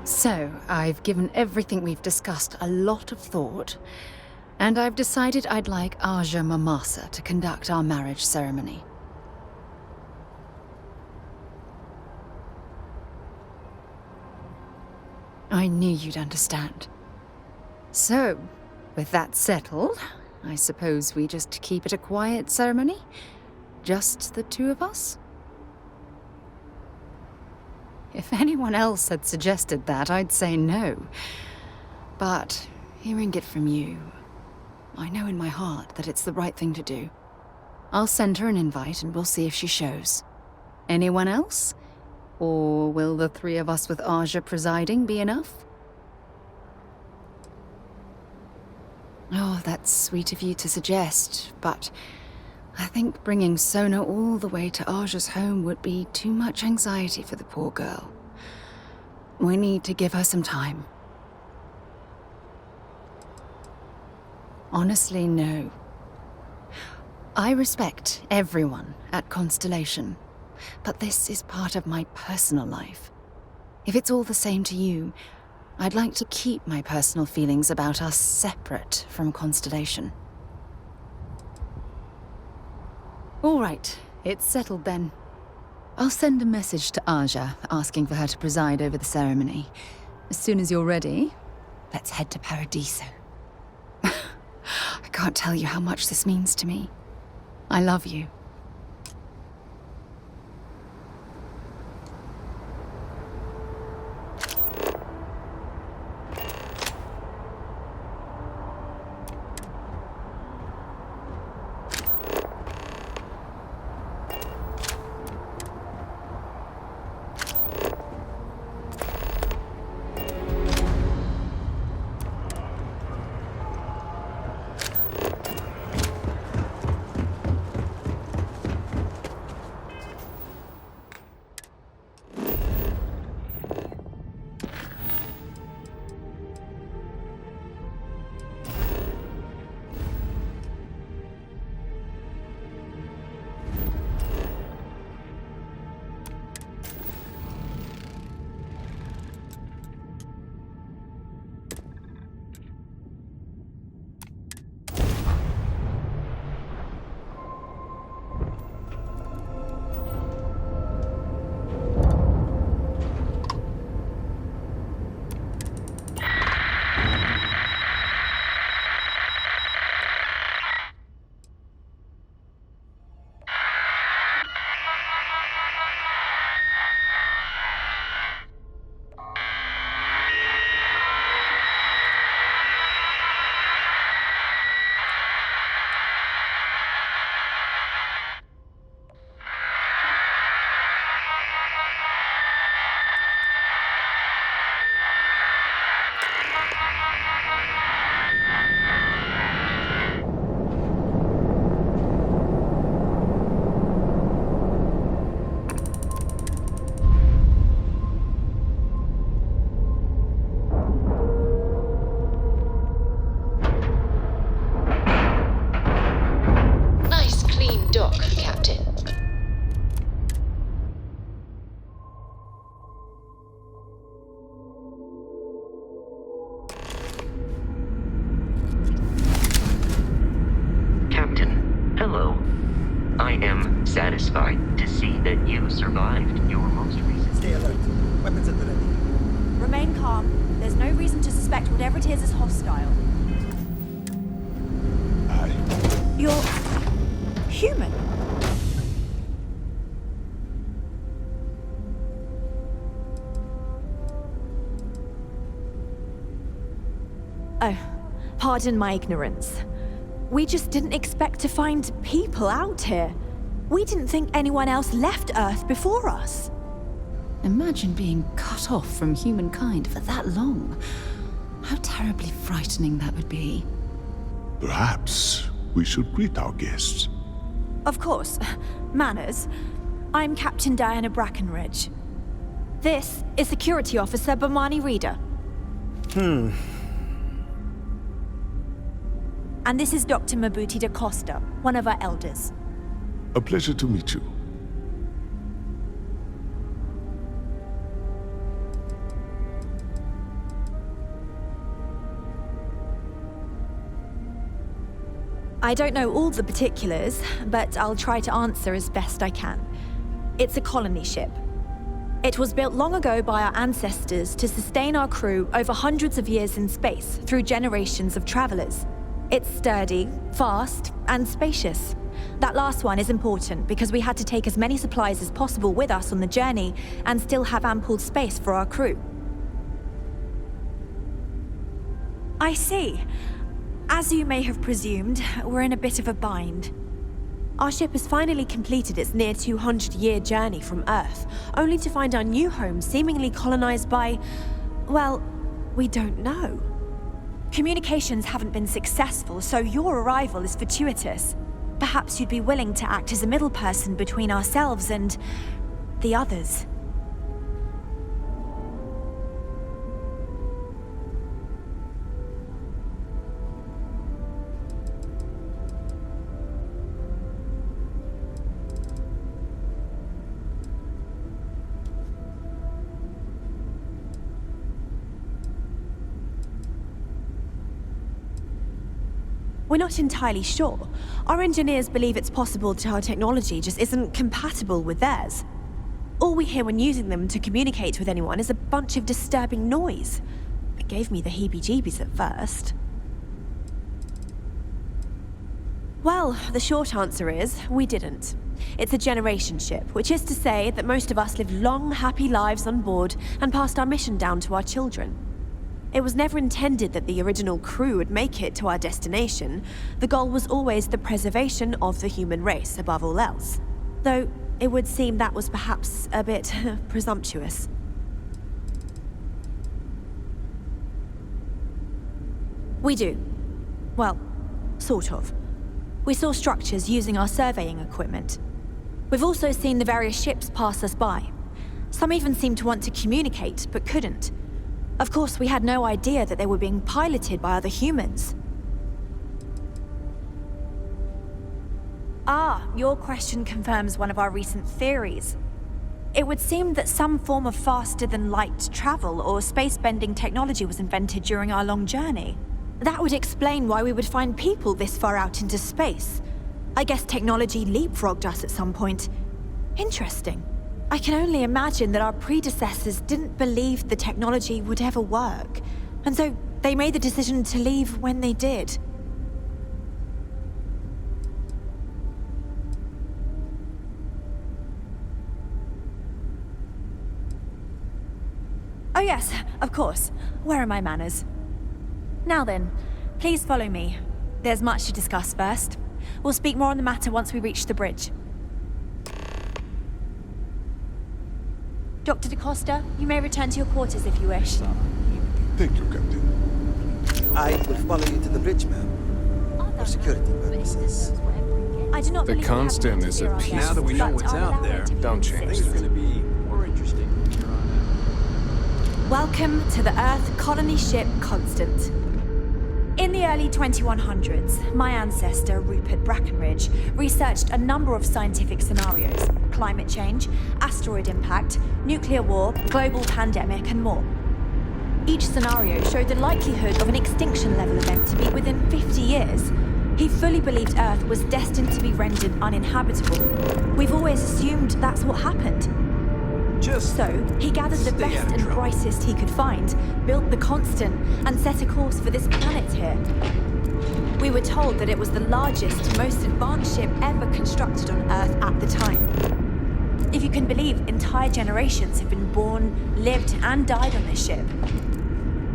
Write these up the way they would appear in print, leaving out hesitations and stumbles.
So, I've given everything we've discussed a lot of thought, and I've decided I'd like Aja Mamasa to conduct our marriage ceremony. I knew you'd understand. So, with that settled, I suppose we just keep it a quiet ceremony? Just the two of us? If anyone else had suggested that, I'd say no. But hearing it from you, I know in my heart that it's the right thing to do. I'll send her an invite and we'll see if she shows. Anyone else? Or will the three of us with Aja presiding be enough? Oh, that's sweet of you to suggest, but I think bringing Sona all the way to Aja's home would be too much anxiety for the poor girl. We need to give her some time. Honestly, no. I respect everyone at Constellation, but this is part of my personal life. If it's all the same to you, I'd like to keep my personal feelings about us separate from Constellation. All right, it's settled then. I'll send a message to Aja asking for her to preside over the ceremony. As soon as you're ready, let's head to Paradiso. I can't tell you how much this means to me. I love you. Satisfied to see that you survived your most recent... Stay alert. Weapons at the ready. Remain calm. There's no reason to suspect whatever it is hostile. You're... human? Oh, pardon my ignorance. We just didn't expect to find people out here. We didn't think anyone else left Earth before us. Imagine being cut off from humankind for that long. How terribly frightening that would be. Perhaps we should greet our guests. Of course. Manners. I'm Captain Diana Brackenridge. This is Security Officer Bomani Reader. And this is Dr. Mabuti da Costa, one of our elders. A pleasure to meet you. I don't know all the particulars, but I'll try to answer as best I can. It's a colony ship. It was built long ago by our ancestors to sustain our crew over hundreds of years in space through generations of travelers. It's sturdy, fast, and spacious. That last one is important because we had to take as many supplies as possible with us on the journey and still have ample space for our crew. I see. As you may have presumed, we're in a bit of a bind. Our ship has finally completed its near 200-year journey from Earth, only to find our new home seemingly colonized by, well, we don't know. Communications haven't been successful, so your arrival is fortuitous. Perhaps you'd be willing to act as a middle person between ourselves and the others. We're not entirely sure. Our engineers believe it's possible that our technology just isn't compatible with theirs. All we hear when using them to communicate with anyone is a bunch of disturbing noise. It gave me the heebie-jeebies at first. Well, the short answer is, we didn't. It's a generation ship, which is to say that most of us lived long, happy lives on board and passed our mission down to our children. It was never intended that the original crew would make it to our destination. The goal was always the preservation of the human race above all else. Though, it would seem that was perhaps a bit presumptuous. We do. Well, sort of. We saw structures using our surveying equipment. We've also seen the various ships pass us by. Some even seemed to want to communicate, but couldn't. Of course, we had no idea that they were being piloted by other humans. Ah, your question confirms one of our recent theories. It would seem that some form of faster-than-light travel or space-bending technology was invented during our long journey. That would explain why we would find people this far out into space. I guess technology leapfrogged us at some point. Interesting. I can only imagine that our predecessors didn't believe the technology would ever work, and so they made the decision to leave when they did. Oh yes, of course. Where are my manners? Now then, please follow me. There's much to discuss first. We'll speak more on the matter once we reach the bridge. Dr. DaCosta, you may return to your quarters if you wish. Thank you, Captain. I will follow you to the bridge, ma'am. For security purposes. I do not The believe we have Constant to is a fear our piece guests, Now that we know but what's I'll out allow there, it to be don't change Things are consistent. gonna be more interesting from here on out. Welcome to the Earth colony ship Constant. In the early 2100s, my ancestor, Rupert Brackenridge, researched a number of scientific scenarios: climate change, asteroid impact, nuclear war, global pandemic, and more. Each scenario showed the likelihood of an extinction-level event to be within 50 years. He fully believed Earth was destined to be rendered uninhabitable. We've always assumed that's what happened. So, he gathered the Stay out best of and trouble. brightest he could find, built the Constant, and set a course for this planet here. We were told that it was the largest, most advanced ship ever constructed on Earth at the time. If you can believe, entire generations have been born, lived, and died on this ship.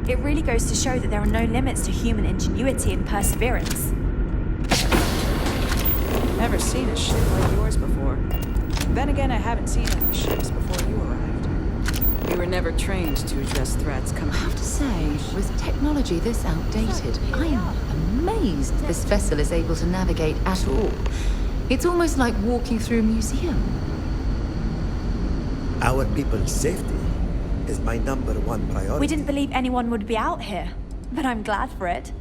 It really goes to show that there are no limits to human ingenuity and perseverance. Never seen a ship like yours before. Then again, I haven't seen any ships before you arrived. We were never trained to address threats coming. I have to say, with technology this outdated, I am amazed this vessel is able to navigate at all. It's almost like walking through a museum. Our people's safety is my #1 priority. We didn't believe anyone would be out here, but I'm glad for it.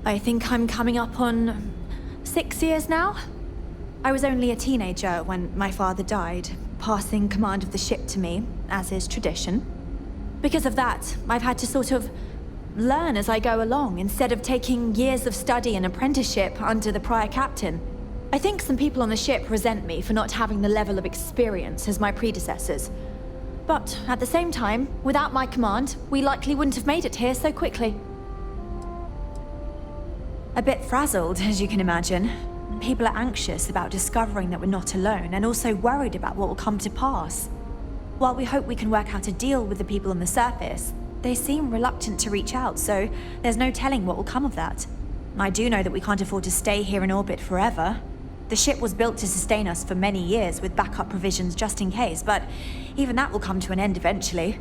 I think I'm coming up on 6 years now. I was only a teenager when my father died, passing command of the ship to me, as is tradition. Because of that, I've had to sort of learn as I go along instead of taking years of study and apprenticeship under the prior captain. I think some people on the ship resent me for not having the level of experience as my predecessors. But at the same time, without my command, we likely wouldn't have made it here so quickly. A bit frazzled, as you can imagine. People are anxious about discovering that we're not alone, and also worried about what will come to pass. While we hope we can work out a deal with the people on the surface, they seem reluctant to reach out, so there's no telling what will come of that. I do know that we can't afford to stay here in orbit forever. The ship was built to sustain us for many years with backup provisions just in case, but even that will come to an end eventually.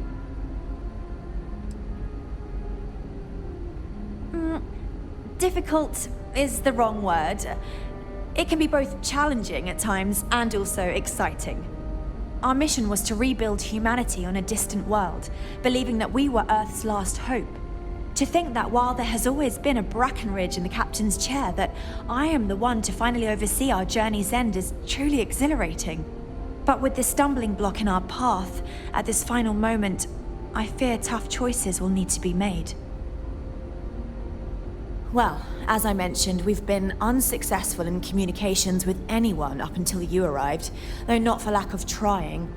Difficult is the wrong word. It can be both challenging at times and also exciting. Our mission was to rebuild humanity on a distant world, believing that we were Earth's last hope. To think that while there has always been a Brackenridge in the captain's chair, that I am the one to finally oversee our journey's end is truly exhilarating. But with this stumbling block in our path, at this final moment, I fear tough choices will need to be made. Well, as I mentioned, we've been unsuccessful in communications with anyone up until you arrived, though not for lack of trying.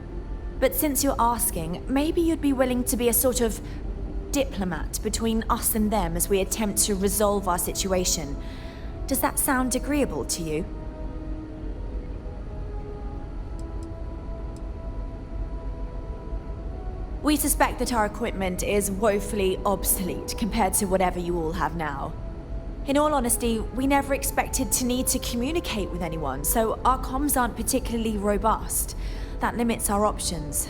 But since you're asking, maybe you'd be willing to be a sort of diplomat between us and them as we attempt to resolve our situation. Does that sound agreeable to you? We suspect that our equipment is woefully obsolete compared to whatever you all have now. In all honesty, we never expected to need to communicate with anyone, so our comms aren't particularly robust. That limits our options.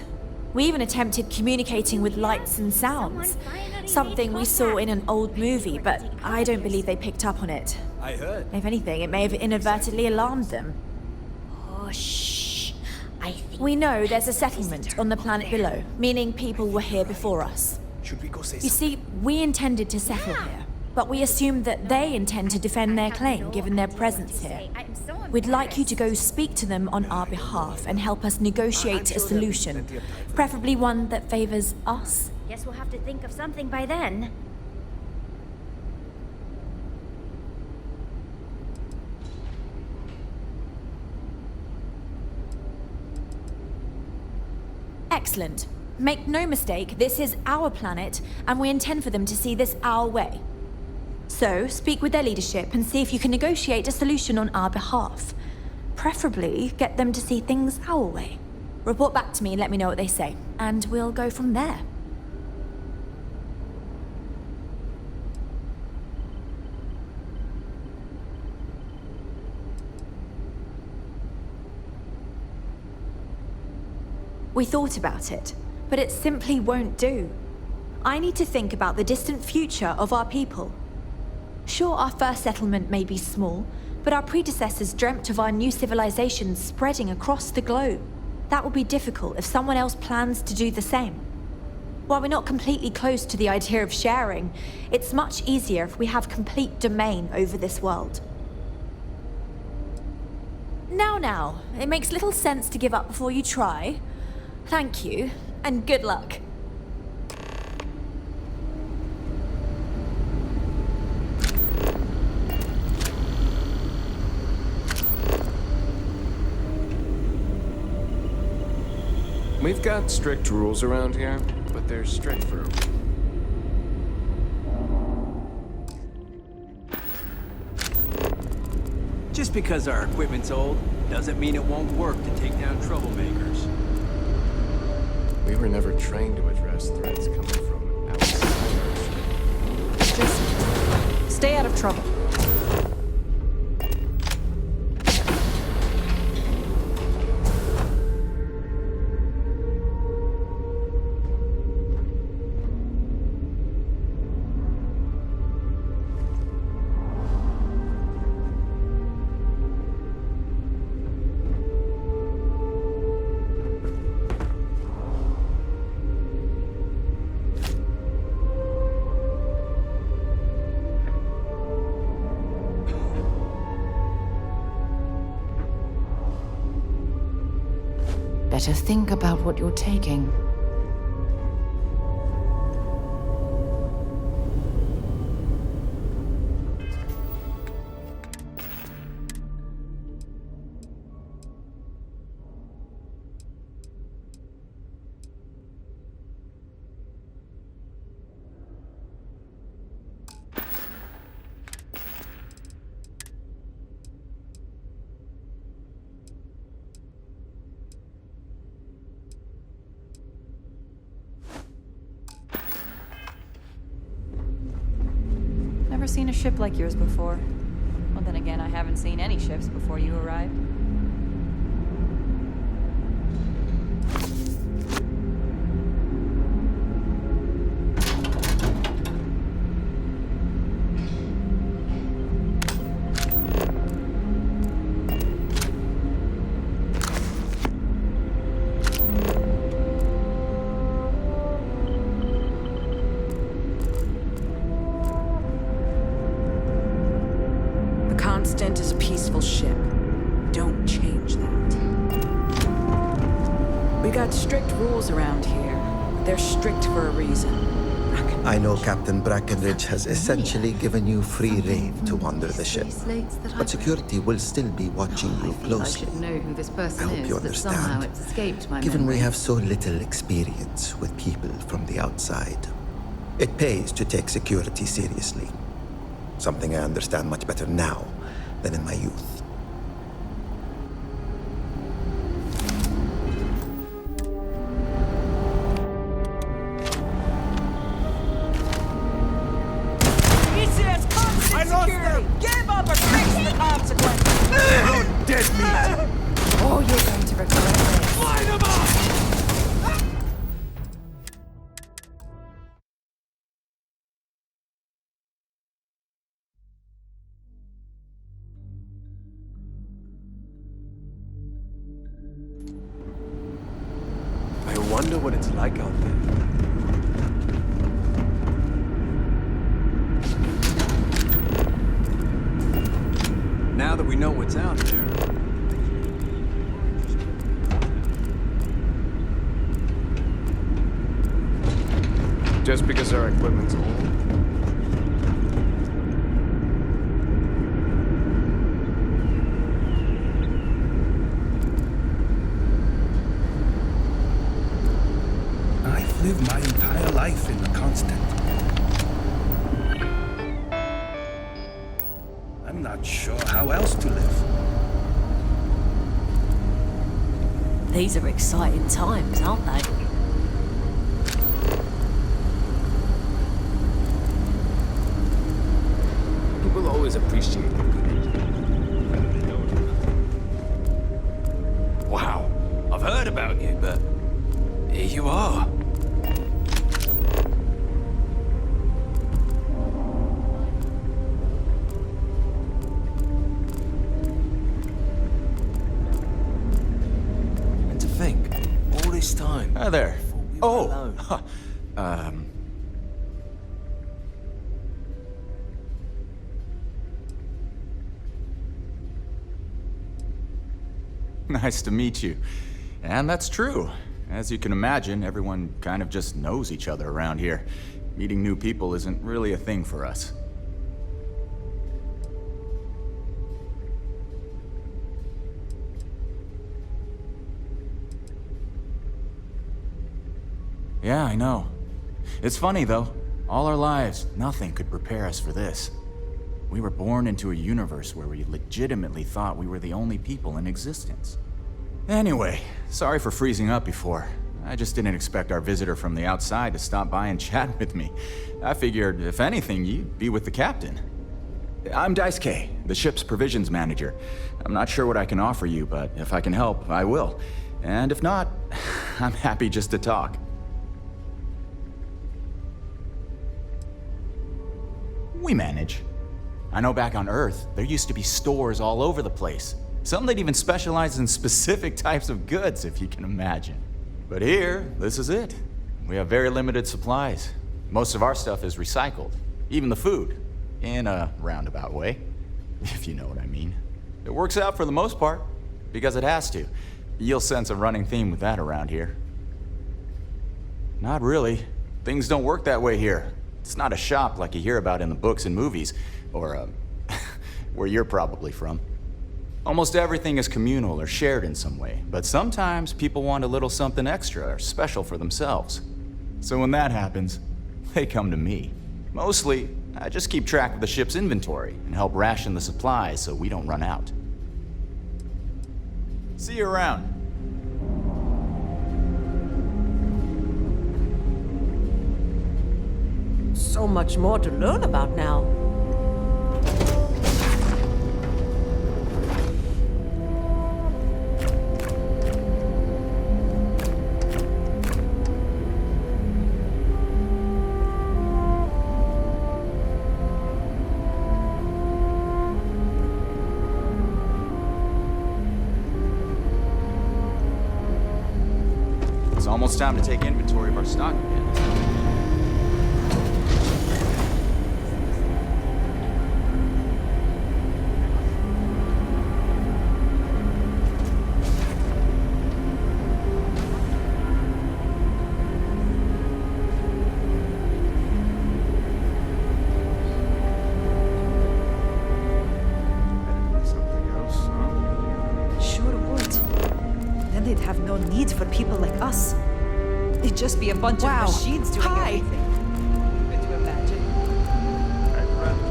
We even attempted communicating with lights and sounds, something we saw in an old movie, but I don't believe they picked up on it. I heard. If anything, it may have inadvertently alarmed them. Oh, shh. I think We know there's a settlement on the planet below, meaning people were here before us. Should we go say You something? see, we intended to settle here, but we assumed that they intend to defend their claim given their presence here. We'd like you to go speak to them on our behalf and help us negotiate a solution, preferably one that favors us. Guess we'll have to think of something by then. Excellent. Make no mistake, this is our planet, and we intend for them to see this our way. So, speak with their leadership and see if you can negotiate a solution on our behalf. Preferably, get them to see things our way. Report back to me and let me know what they say, and we'll go from there. We thought about it, but it simply won't do. I need to think about the distant future of our people. Sure, our first settlement may be small, but our predecessors dreamt of our new civilization spreading across the globe. That will be difficult if someone else plans to do the same. While we're not completely close to the idea of sharing, it's much easier if we have complete domain over this world. Now, it makes little sense to give up before you try. Thank you, and good luck. We've got strict rules around here, but they're strict for a reason. Just because our equipment's old doesn't mean it won't work to take down troublemakers. We were never trained to address threats coming from outside our ship. Just stay out of trouble. Better think about what you're taking. seen a ship like yours before? Well, then again, I haven't seen any ships before you arrived. Constant is a peaceful ship. Don't change that. We got strict rules around here. They're strict for a reason. I know Captain Brackenridge has essentially given you free rein to wander the ship, but security will still be watching you I closely. should know who this person I hope you is, that somehow understand. it's escaped my Given we memory. have so little experience with people from the outside, it pays to take security seriously. Something I understand much better now than in my youth. I lost them! Give up or face the consequences! Dead meat! Oh, you're going to regret this. Line them up! I wonder what it's like out there. Now that we know what's out there, Just because our equipment's old? I've lived my entire life in the constant. I'm not sure how else to live. These are exciting times, aren't they? People always appreciate it. wow, I've heard about you, but here you are. And to think, all this time. Hi there. we were alone. Nice to meet you. And that's true. As you can imagine, everyone kind of just knows each other around here. Meeting new people isn't really a thing for us. Yeah, I know. It's funny, though. All our lives, nothing could prepare us for this. We were born into a universe where we legitimately thought we were the only people in existence. Anyway, sorry for freezing up before. I just didn't expect our visitor from the outside to stop by and chat with me. I figured, if anything, you'd be with the captain. I'm Daisuke, the ship's provisions manager. I'm not sure what I can offer you, but if I can help, I will. And if not, I'm happy just to talk. We manage. I know back on Earth, there used to be stores all over the place. Some that even specialize in specific types of goods, if you can imagine. But here, this is it. We have very limited supplies. Most of our stuff is recycled. Even the food. In a roundabout way, if you know what I mean. It works out for the most part, because it has to. You'll sense a running theme with that around here. Not really. Things don't work that way here. It's not a shop like you hear about in the books and movies, or, where you're probably from. Almost everything is communal or shared in some way, but sometimes people want a little something extra or special for themselves. So when that happens, they come to me. Mostly, I just keep track of the ship's inventory and help ration the supplies so we don't run out. See you around. So much more to learn about now. almost time to take inventory of our stock again. Something else, huh? Sure would. Then they'd have no need for people like us. They'd just be a bunch of machines doing everything. Good to imagine. I'd rather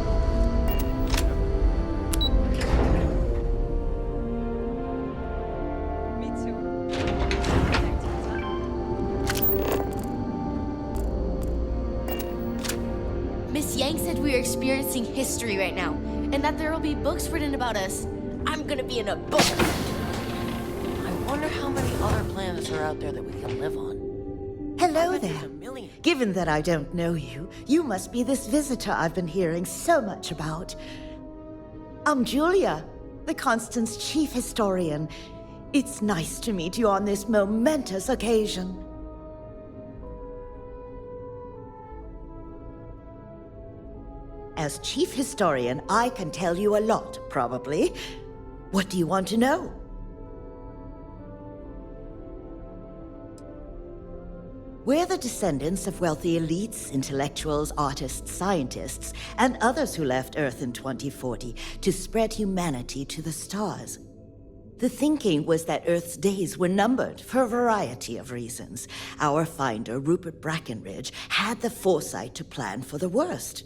Me too. Miss Yang said we are experiencing history right now, and that there will be books written about us. I'm gonna be in a book. I wonder how many other planets are out there that we can live on. Hello There's there. a million. Given that I don't know you, you must be this visitor I've been hearing so much about. I'm Julia, the Constant's chief historian. It's nice to meet you on this momentous occasion. As chief historian, I can tell you a lot, probably. What do you want to know? We're the descendants of wealthy elites, intellectuals, artists, scientists, and others who left Earth in 2040 to spread humanity to the stars. The thinking was that Earth's days were numbered for a variety of reasons. Our finder, Rupert Brackenridge, had the foresight to plan for the worst.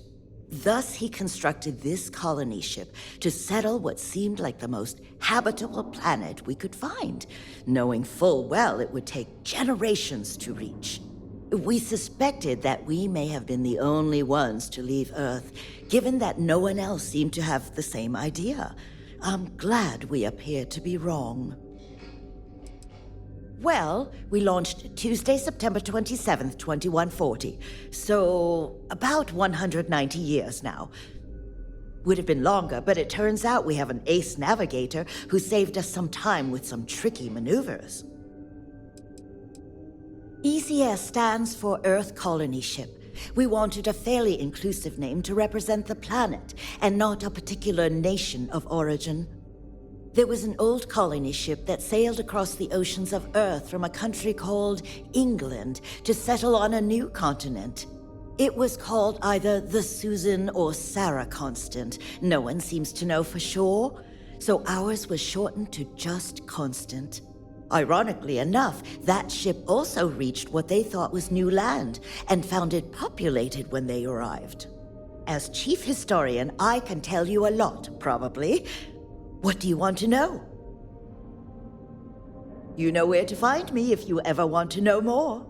Thus, he constructed this colony ship to settle what seemed like the most habitable planet we could find, knowing full well it would take generations to reach. We suspected that we may have been the only ones to leave Earth, given that no one else seemed to have the same idea. I'm glad we appear to be wrong. Well, we launched Tuesday, September 27th, 2140. So, about 190 years now. Would have been longer, but it turns out we have an ace navigator who saved us some time with some tricky maneuvers. ECS stands for Earth Colony Ship. We wanted a fairly inclusive name to represent the planet, and not a particular nation of origin. There was an old colony ship that sailed across the oceans of Earth from a country called England to settle on a new continent. It was called either the Susan or Sarah Constant. No one seems to know for sure, so ours was shortened to just Constant. Ironically enough, that ship also reached what they thought was new land and found it populated when they arrived. As chief historian, I can tell you a lot, probably. What do you want to know? You know where to find me if you ever want to know more.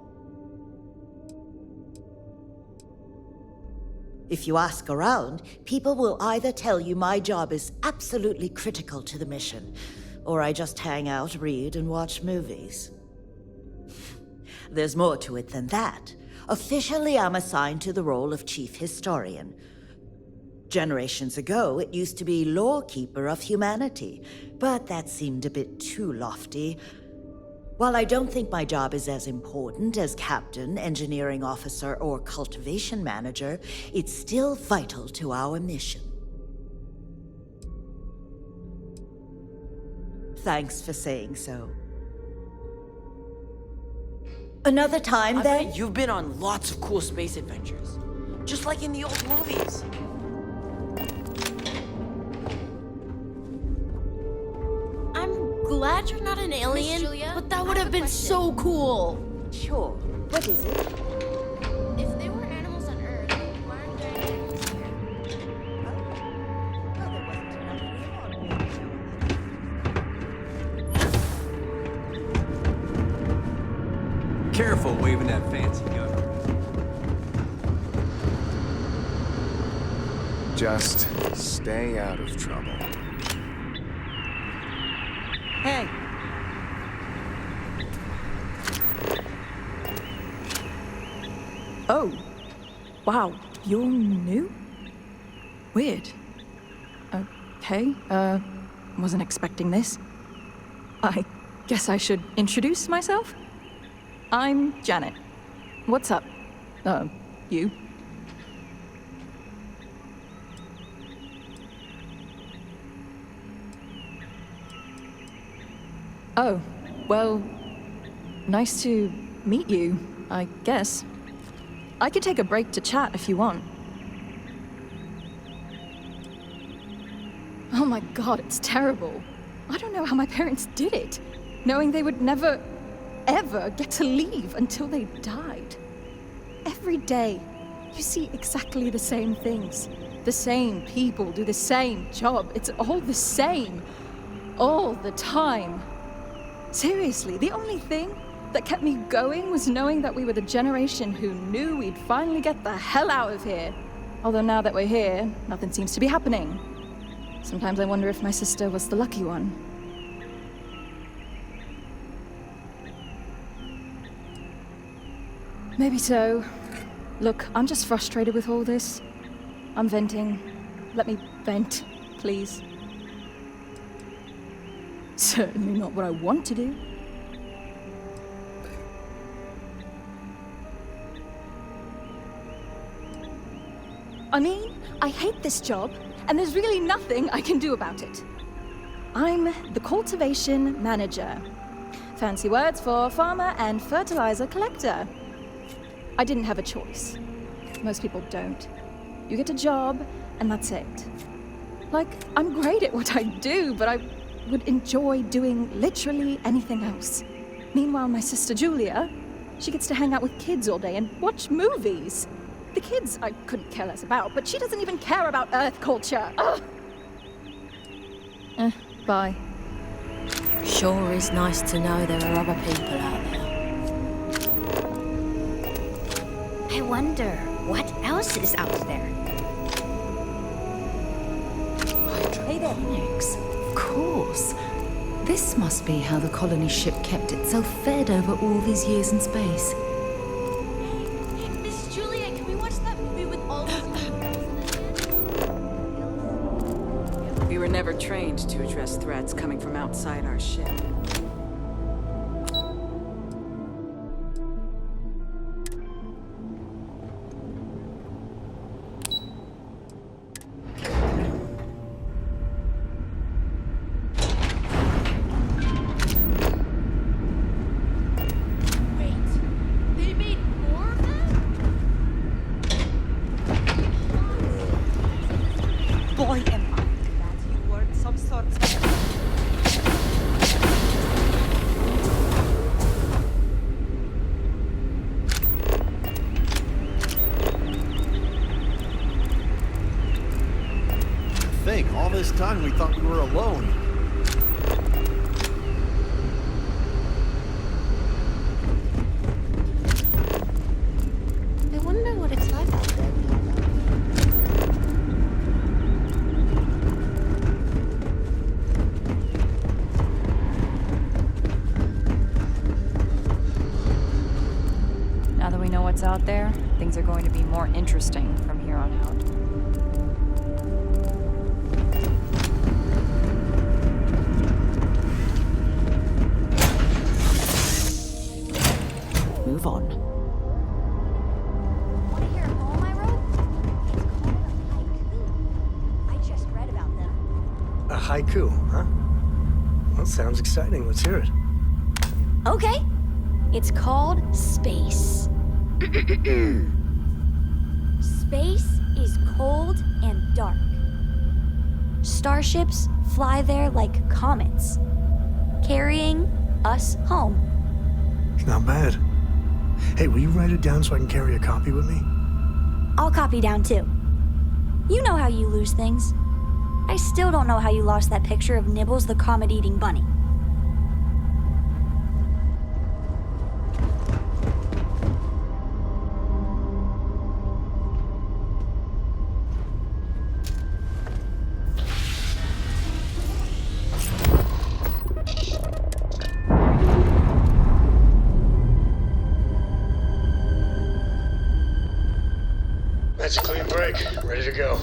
If you ask around, people will either tell you my job is absolutely critical to the mission, or I just hang out, read, and watch movies. There's more to it than that. Officially, I'm assigned to the role of chief historian. Generations ago, it used to be lawkeeper of humanity, but that seemed a bit too lofty. While I don't think my job is as important as captain, engineering officer, or cultivation manager, it's still vital to our mission. Thanks for saying so. Another time, I then? bet you've been on lots of cool space adventures, just like in the old movies. I'm glad you're not an alien, but that would have been so cool. Sure. What is it? If there were animals on Earth, why aren't there any animals here? Well, there wasn't enough room on board. Careful waving that fancy gun. Just stay out of trouble. Hey. Oh. Wow. You're new? Weird. Okay. Wasn't expecting this. I guess I should introduce myself? I'm Janet. What's up? You? Oh, well, nice to meet you, I guess. I could take a break to chat if you want. Oh my god, it's terrible. I don't know how my parents did it, knowing they would never, ever get to leave until they died. Every day, you see exactly the same things. The same people do the same job. It's all the same. All the time. Seriously, the only thing that kept me going was knowing that we were the generation who knew we'd finally get the hell out of here. Although now that we're here, nothing seems to be happening. Sometimes I wonder if my sister was the lucky one. Maybe so. Look, I'm just frustrated with all this. I'm venting. Let me vent, please. Certainly not what I want to do. I mean, I hate this job, and there's really nothing I can do about it. I'm the cultivation manager. Fancy words for farmer and fertilizer collector. I didn't have a choice. Most people don't. You get a job, and that's it. Like, I'm great at what I do, but I would enjoy doing literally anything else. Meanwhile, my sister Julia, she gets to hang out with kids all day and watch movies. The kids I couldn't care less about, but she doesn't even care about Earth culture. Ugh. Bye. Sure is nice to know there are other people out there. I wonder, what else is out there? Hydroponics, of course. This must be how the colony ship kept itself fed over all these years in space. Hey, Miss Julia, can we watch that movie with all those animals in it? We were never trained to address threats coming from outside our ship. All this time we thought we were alone. I wonder what it's like out there. Now that we know what's out there, things are going to be more interesting from here on out. Move on. Want to hear a poem I wrote? It's called a haiku. I just read about them. A haiku, huh? Well, sounds exciting. Let's hear it. Okay. It's called Space. Space is cold and dark. Starships fly there like comets, carrying us home. Not bad. Hey, will you write it down so I can carry a copy with me? I'll copy down too. You know how you lose things. I still don't know how you lost that picture of Nibbles the comet-eating bunny. That's a clean break. Ready to go.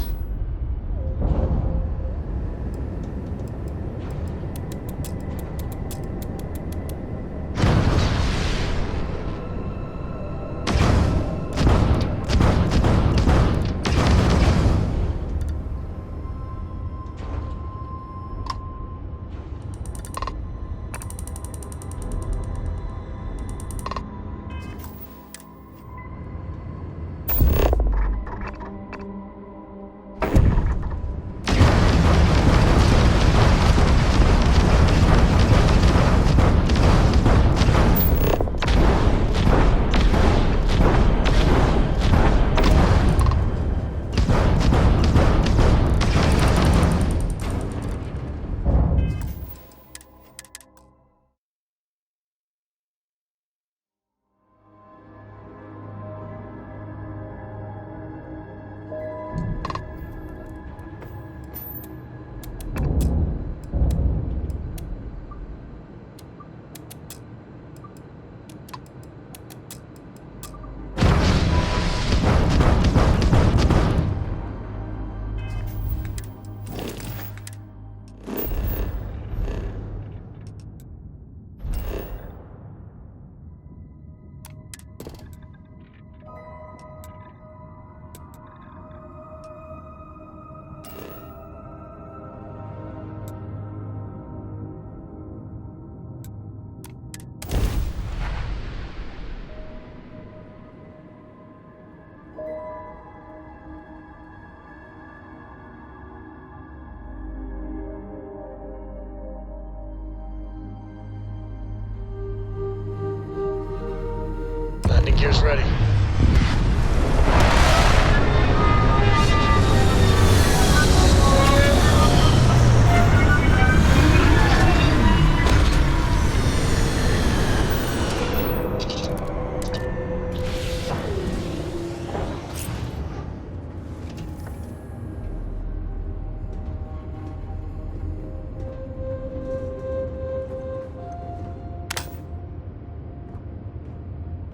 gear's ready.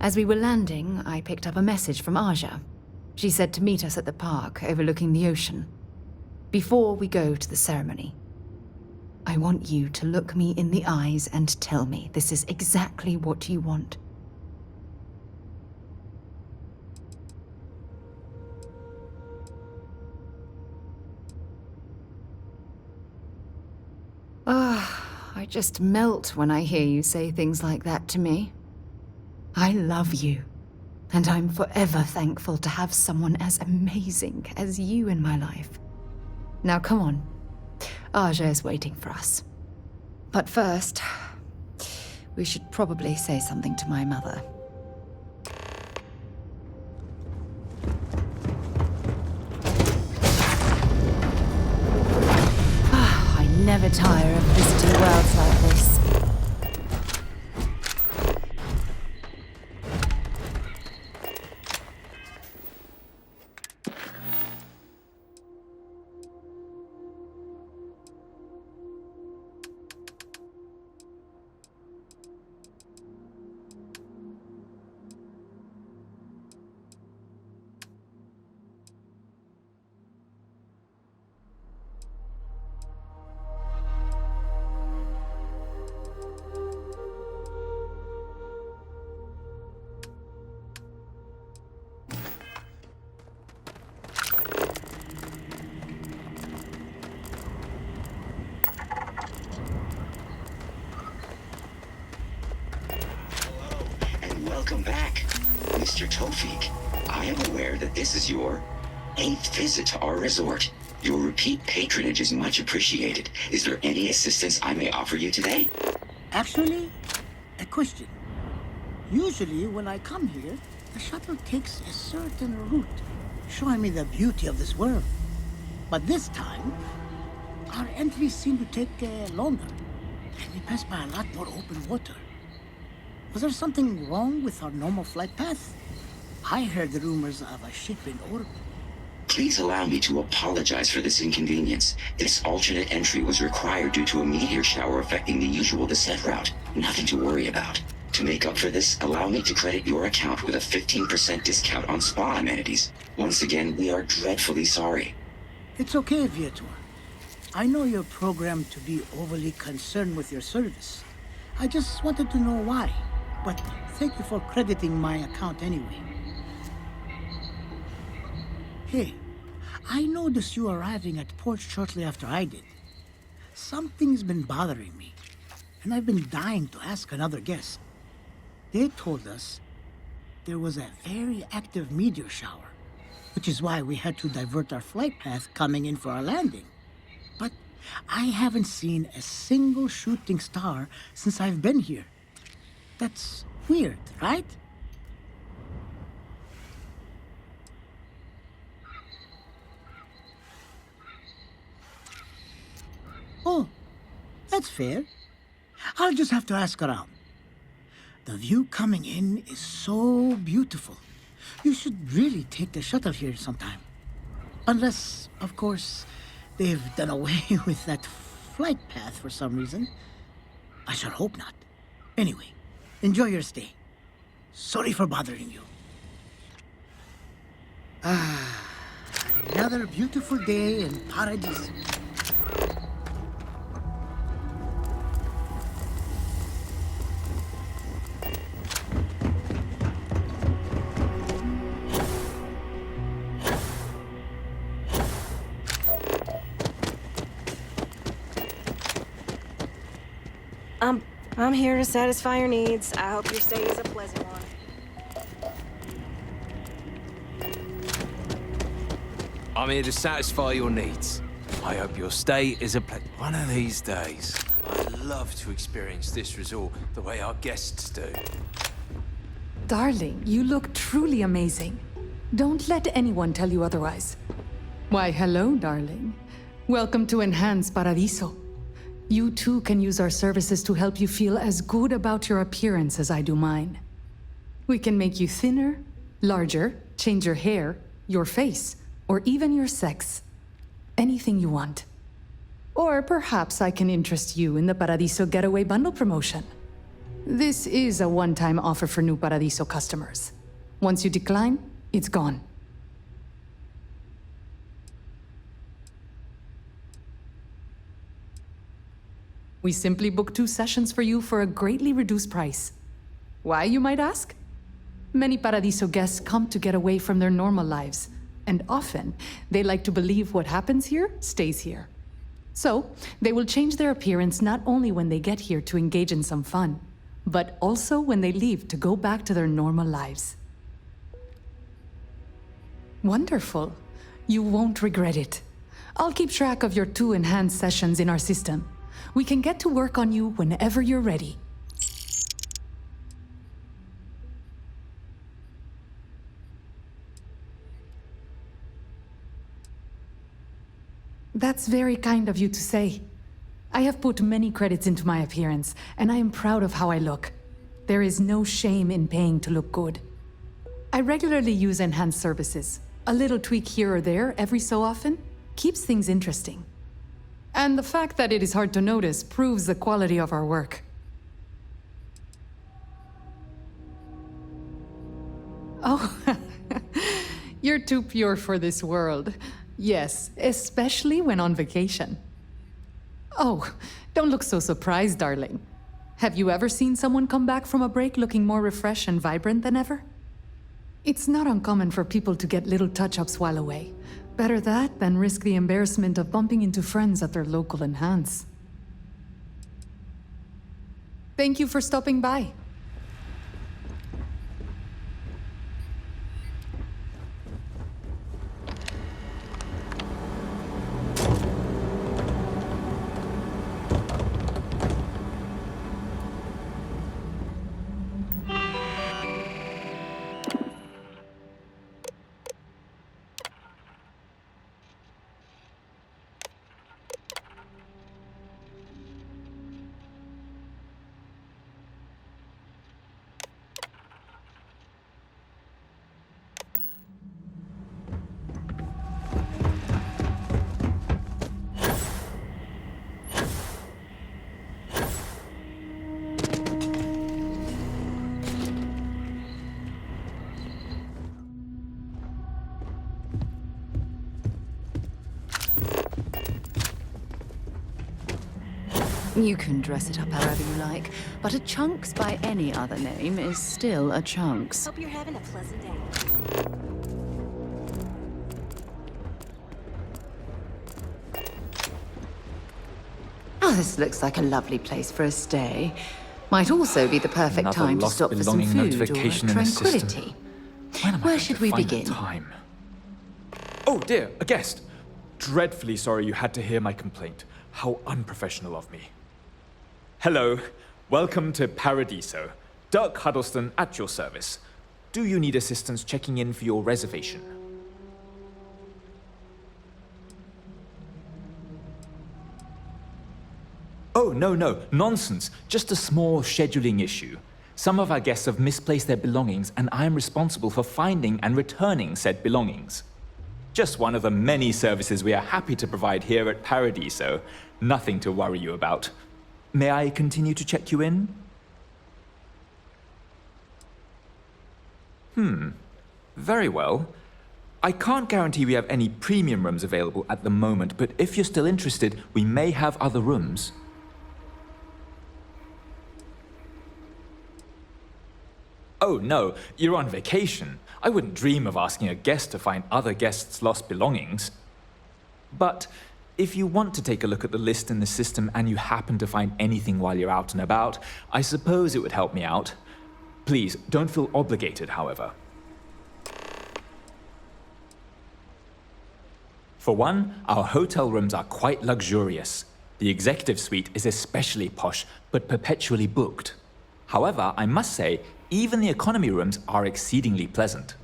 As we were landing, I picked up a message from Aja. She said to meet us at the park overlooking the ocean. Before we go to the ceremony, I want you to look me in the eyes and tell me this is exactly what you want. I just melt when I hear you say things like that to me. I love you, and I'm forever thankful to have someone as amazing as you in my life. Now come on, Aja is waiting for us. But first, we should probably say something to my mother. I never tire of visiting worlds like this. Welcome back, Mr. Tofik. I am aware that this is your 8th visit to our resort. Your repeat patronage is much appreciated. Is there any assistance I may offer you today? Actually, a question. Usually when I come here, the shuttle takes a certain route, showing me the beauty of this world. But this time, our entries seem to take longer, and we pass by a lot more open water. Was there something wrong with our normal flight path? I heard the rumors of a ship in orbit. Please allow me to apologize for this inconvenience. This alternate entry was required due to a meteor shower affecting the usual descent route. Nothing to worry about. To make up for this, allow me to credit your account with a 15% discount on spa amenities. Once again, we are dreadfully sorry. It's okay, Viator. I know you're programmed to be overly concerned with your service. I just wanted to know why. But thank you for crediting my account anyway. Hey, I noticed you arriving at port shortly after I did. Something's been bothering me, and I've been dying to ask another guest. They told us there was a very active meteor shower, which is why we had to divert our flight path coming in for our landing. But I haven't seen a single shooting star since I've been here. That's weird, right? Oh, that's fair. I'll just have to ask around. The view coming in is so beautiful. You should really take the shuttle here sometime. Unless, of course, they've done away with that flight path for some reason. I sure hope not. Anyway, enjoy your stay. Sorry for bothering you. Another beautiful day in Paradise. I'm here to satisfy your needs. I hope your stay is a pleasant one. I'm here to satisfy your needs. I hope your stay is a one of these days, I'd love to experience this resort the way our guests do. Darling, you look truly amazing. Don't let anyone tell you otherwise. Why, hello, darling. Welcome to Enhanced Paradiso. You too can use our services to help you feel as good about your appearance as I do mine. We can make you thinner, larger, change your hair, your face, or even your sex. Anything you want. Or perhaps I can interest you in the Paradiso Getaway Bundle promotion. This is a one-time offer for new Paradiso customers. Once you decline, it's gone. We simply book 2 sessions for you for a greatly reduced price. Why, you might ask? Many Paradiso guests come to get away from their normal lives, and often they like to believe what happens here stays here. So, they will change their appearance not only when they get here to engage in some fun, but also when they leave to go back to their normal lives. Wonderful. You won't regret it. I'll keep track of your 2 enhanced sessions in our system. We can get to work on you whenever you're ready. That's very kind of you to say. I have put many credits into my appearance, and I am proud of how I look. There is no shame in paying to look good. I regularly use enhanced services. A little tweak here or there every so often keeps things interesting. And the fact that it is hard to notice proves the quality of our work. Oh, you're too pure for this world. Yes, especially when on vacation. Oh, don't look so surprised, darling. Have you ever seen someone come back from a break looking more refreshed and vibrant than ever? It's not uncommon for people to get little touch-ups while away. Better that than risk the embarrassment of bumping into friends at their local enhance. Thank you for stopping by. You can dress it up however you like, but a Chunks by any other name is still a Chunks. Hope you're having a pleasant day. Oh, this looks like a lovely place for a stay. Might also be the perfect Another time to lost stop for some belonging food or notification in the system. tranquility. When am I Where going should to we find the begin? time? Oh dear, a guest. Dreadfully sorry you had to hear my complaint. How unprofessional of me. Hello, welcome to Paradiso. Dirk Huddleston at your service. Do you need assistance checking in for your reservation? Oh, no, nonsense. Just a small scheduling issue. Some of our guests have misplaced their belongings, and I am responsible for finding and returning said belongings. Just one of the many services we are happy to provide here at Paradiso. Nothing to worry you about. May I continue to check you in? Very well. I can't guarantee we have any premium rooms available at the moment, but if you're still interested, we may have other rooms. Oh no, you're on vacation. I wouldn't dream of asking a guest to find other guests' lost belongings. But if you want to take a look at the list in the system and you happen to find anything while you're out and about, I suppose it would help me out. Please, don't feel obligated, however. For one, our hotel rooms are quite luxurious. The executive suite is especially posh, but perpetually booked. However, I must say, Even the economy rooms are exceedingly pleasant.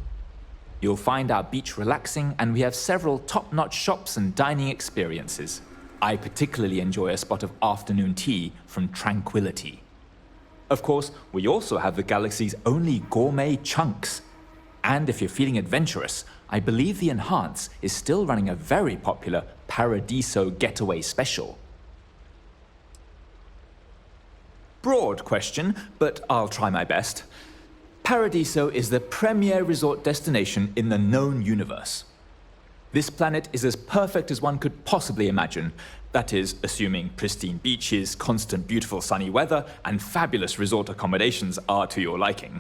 You'll find our beach relaxing, and we have several top-notch shops and dining experiences. I particularly enjoy a spot of afternoon tea from Tranquility. Of course, we also have the galaxy's only gourmet chunks. And if you're feeling adventurous, I believe the Enhance is still running a very popular Paradiso Getaway Special. Broad question, but I'll try my best. Paradiso is the premier resort destination in the known universe. This planet is as perfect as one could possibly imagine. That is, assuming pristine beaches, constant beautiful sunny weather, and fabulous resort accommodations are to your liking.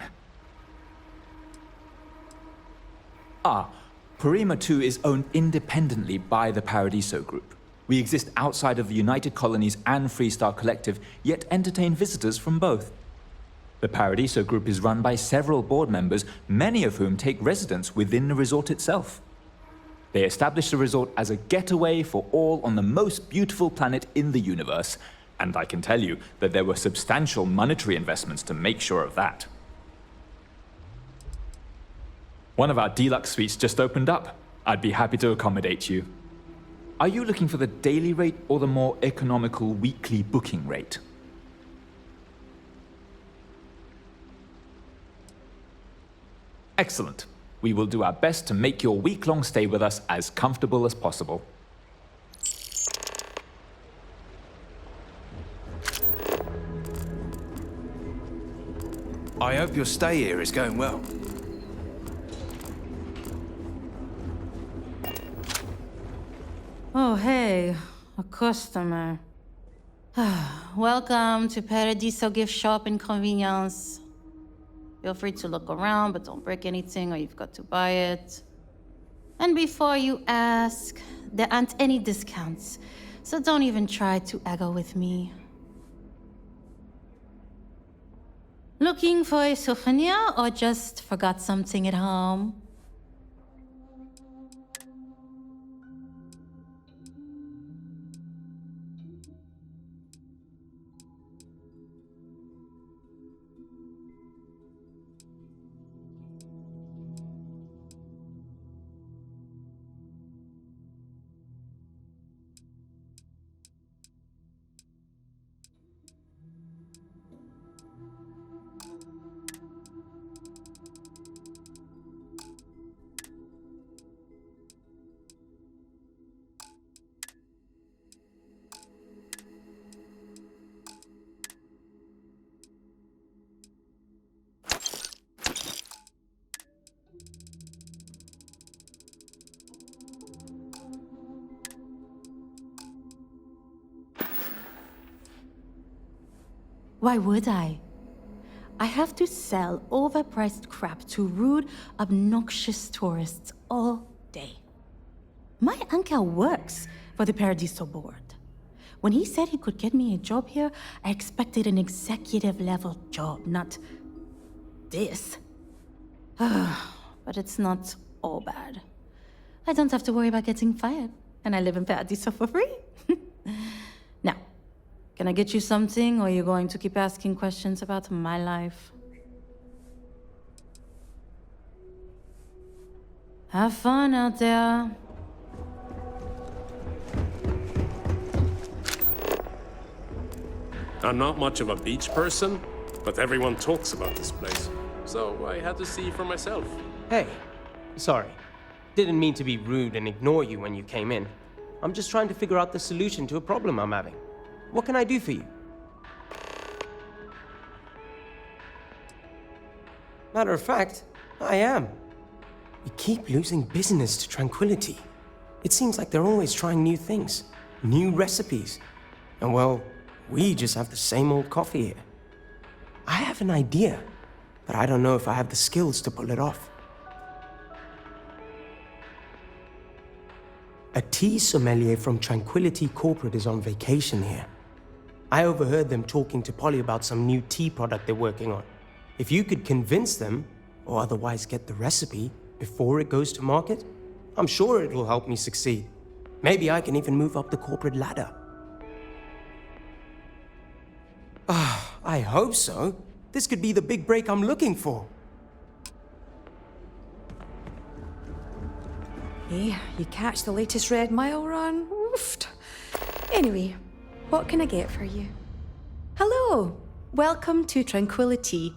Porima 2 is owned independently by the Paradiso Group. We exist outside of the United Colonies and Freestar Collective, yet entertain visitors from both. The Paradiso Group is run by several board members, many of whom take residence within the resort itself. They established the resort as a getaway for all on the most beautiful planet in the universe, and I can tell you that there were substantial monetary investments to make sure of that. One of our deluxe suites just opened up. I'd be happy to accommodate you. Are you looking for the daily rate or the more economical weekly booking rate? Excellent. We will do our best to make your week-long stay with us as comfortable as possible. I hope your stay here is going well. Oh, hey, a customer. Welcome to Paradiso Gift Shop and Convenience. Feel free to look around, but don't break anything or you've got to buy it. And before you ask, there aren't any discounts, so don't even try to haggle with me. Looking for a souvenir or just forgot something at home? Why would I? I have to sell overpriced crap to rude, obnoxious tourists all day. My uncle works for the Paradiso board. When he said he could get me a job here, I expected an executive-level job, not this. But it's not all bad. I don't have to worry about getting fired, and I live in Paradiso for free. Now, can I get you something, or are you going to keep asking questions about my life? Have fun out there. I'm not much of a beach person, but everyone talks about this place. So I had to see for myself. Hey, sorry. Didn't mean to be rude and ignore you when you came in. I'm just trying to figure out the solution to a problem I'm having. What can I do for you? Matter of fact, I am. We keep losing business to Tranquility. It seems like they're always trying new things, new recipes. And well, we just have the same old coffee here. I have an idea, but I don't know if I have the skills to pull it off. A tea sommelier from Tranquility Corporate is on vacation here. I overheard them talking to Polly about some new tea product they're working on. If you could convince them, or otherwise get the recipe before it goes to market, I'm sure it will help me succeed. Maybe I can even move up the corporate ladder. I hope so. This could be the big break I'm looking for. Hey, you catch the latest Red Mile run? Oofed. Anyway, what can I get for you? Hello! Welcome to Tranquility.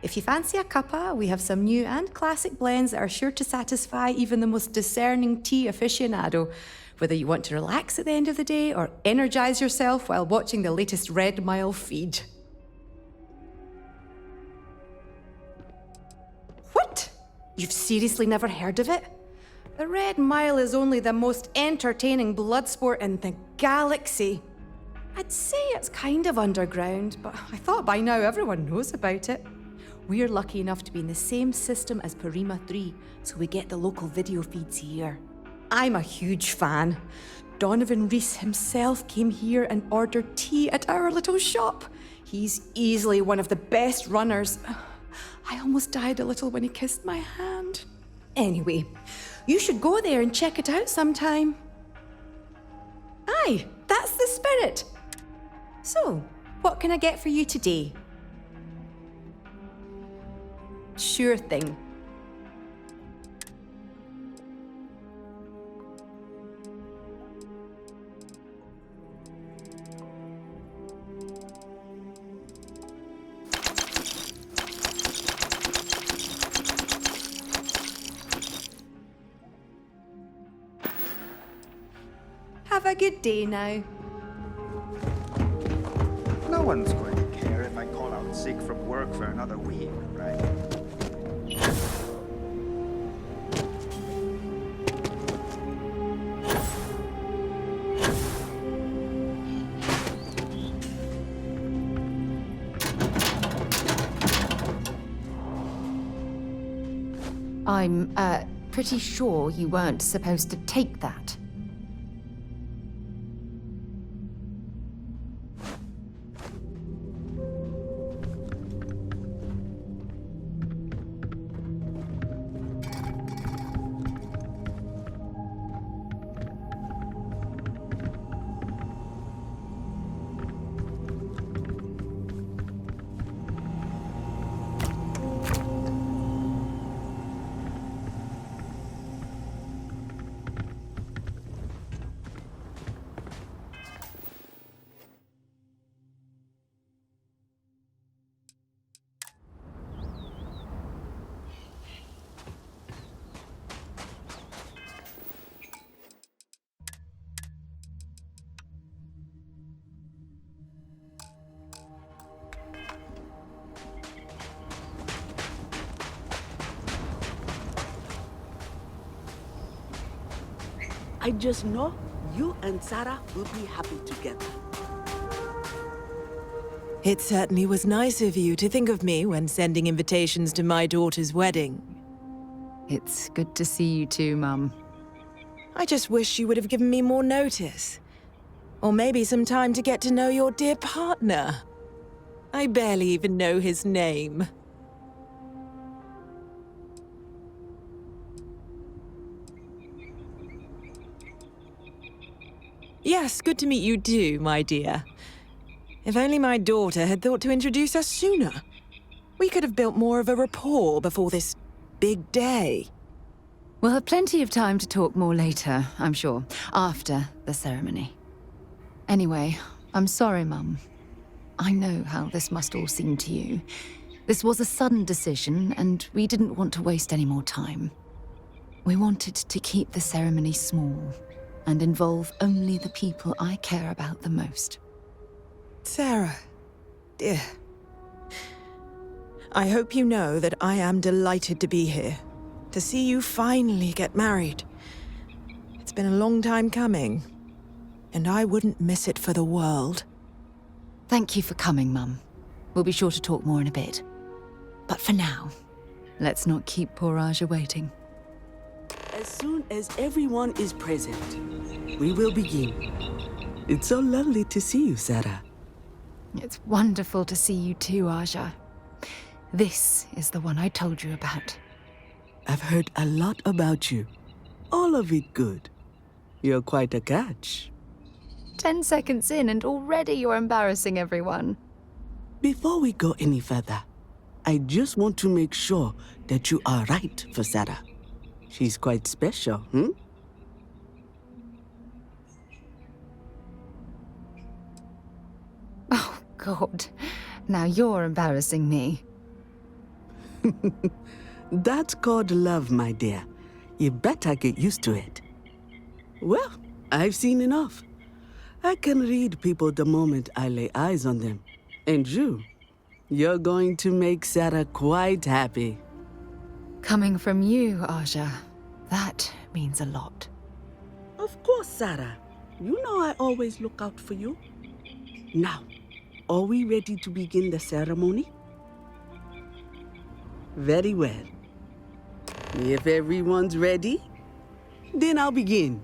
If you fancy a cuppa, we have some new and classic blends that are sure to satisfy even the most discerning tea aficionado, whether you want to relax at the end of the day or energize yourself while watching the latest Red Mile feed. What? You've seriously never heard of it? The Red Mile is only the most entertaining blood sport in the galaxy. I'd say it's kind of underground, but I thought by now everyone knows about it. We're lucky enough to be in the same system as Parima 3, so we get the local video feeds here. I'm a huge fan. Donovan Reese himself came here and ordered tea at our little shop. He's easily one of the best runners. I almost died a little when he kissed my hand. Anyway, you should go there and check it out sometime. Aye, that's the spirit. So, what can I get for you today? Sure thing. Have a good day now. No one's going to care if I call out sick from work for another week, right? I'm, pretty sure you weren't supposed to take that. I just know you and Sarah will be happy together. It certainly was nice of you to think of me when sending invitations to my daughter's wedding. It's good to see you too, Mum. I just wish you would have given me more notice. Or maybe some time to get to know your dear partner. I barely even know his name. Yes, good to meet you too, my dear. If only my daughter had thought to introduce us sooner. We could have built more of a rapport before this big day. We'll have plenty of time to talk more later, I'm sure, after the ceremony. Anyway, I'm sorry, Mum. I know how this must all seem to you. This was a sudden decision, and we didn't want to waste any more time. We wanted to keep the ceremony small and involve only the people I care about the most. Sarah, dear. I hope you know that I am delighted to be here, to see you finally get married. It's been a long time coming, and I wouldn't miss it for the world. Thank you for coming, Mum. We'll be sure to talk more in a bit. But for now, let's not keep poor Aja waiting. As soon as everyone is present, we will begin. It's so lovely to see you, Sarah. It's wonderful to see you too, Aja. This is the one I told you about. I've heard a lot about you. All of it good. You're quite a catch. 10 seconds in and already you're embarrassing everyone. Before we go any further, I just want to make sure that you are right for Sarah. She's quite special, hmm? Oh, God. Now you're embarrassing me. That's called love, my dear. You better get used to it. Well, I've seen enough. I can read people the moment I lay eyes on them. And you're going to make Sarah quite happy. Coming from you, Aja, that means a lot. Of course, Sarah. You know I always look out for you. Now, are we ready to begin the ceremony? Very well. If everyone's ready, then I'll begin.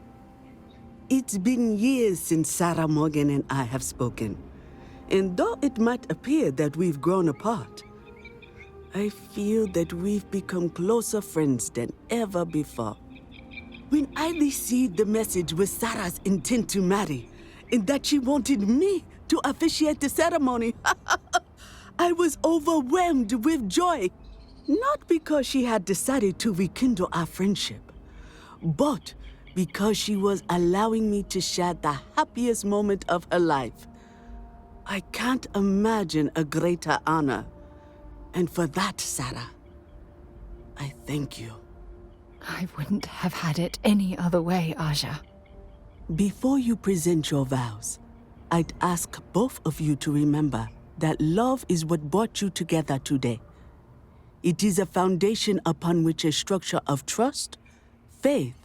It's been years since Sarah Morgan and I have spoken. And though it might appear that we've grown apart, I feel that we've become closer friends than ever before. When I received the message with Sarah's intent to marry, and that she wanted me to officiate the ceremony, I was overwhelmed with joy. Not because she had decided to rekindle our friendship, but because she was allowing me to share the happiest moment of her life. I can't imagine a greater honor. And for that, Sarah, I thank you. I wouldn't have had it any other way, Aja. Before you present your vows, I'd ask both of you to remember that love is what brought you together today. It is a foundation upon which a structure of trust, faith,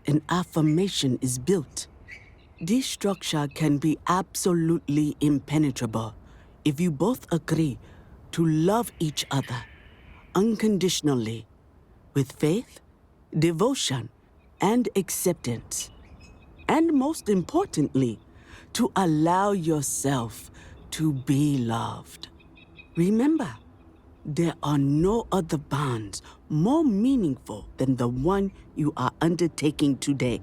and affirmation is built. This structure can be absolutely impenetrable if you both agree to love each other unconditionally, with faith, devotion, and acceptance. And most importantly, to allow yourself to be loved. Remember, there are no other bonds more meaningful than the one you are undertaking today.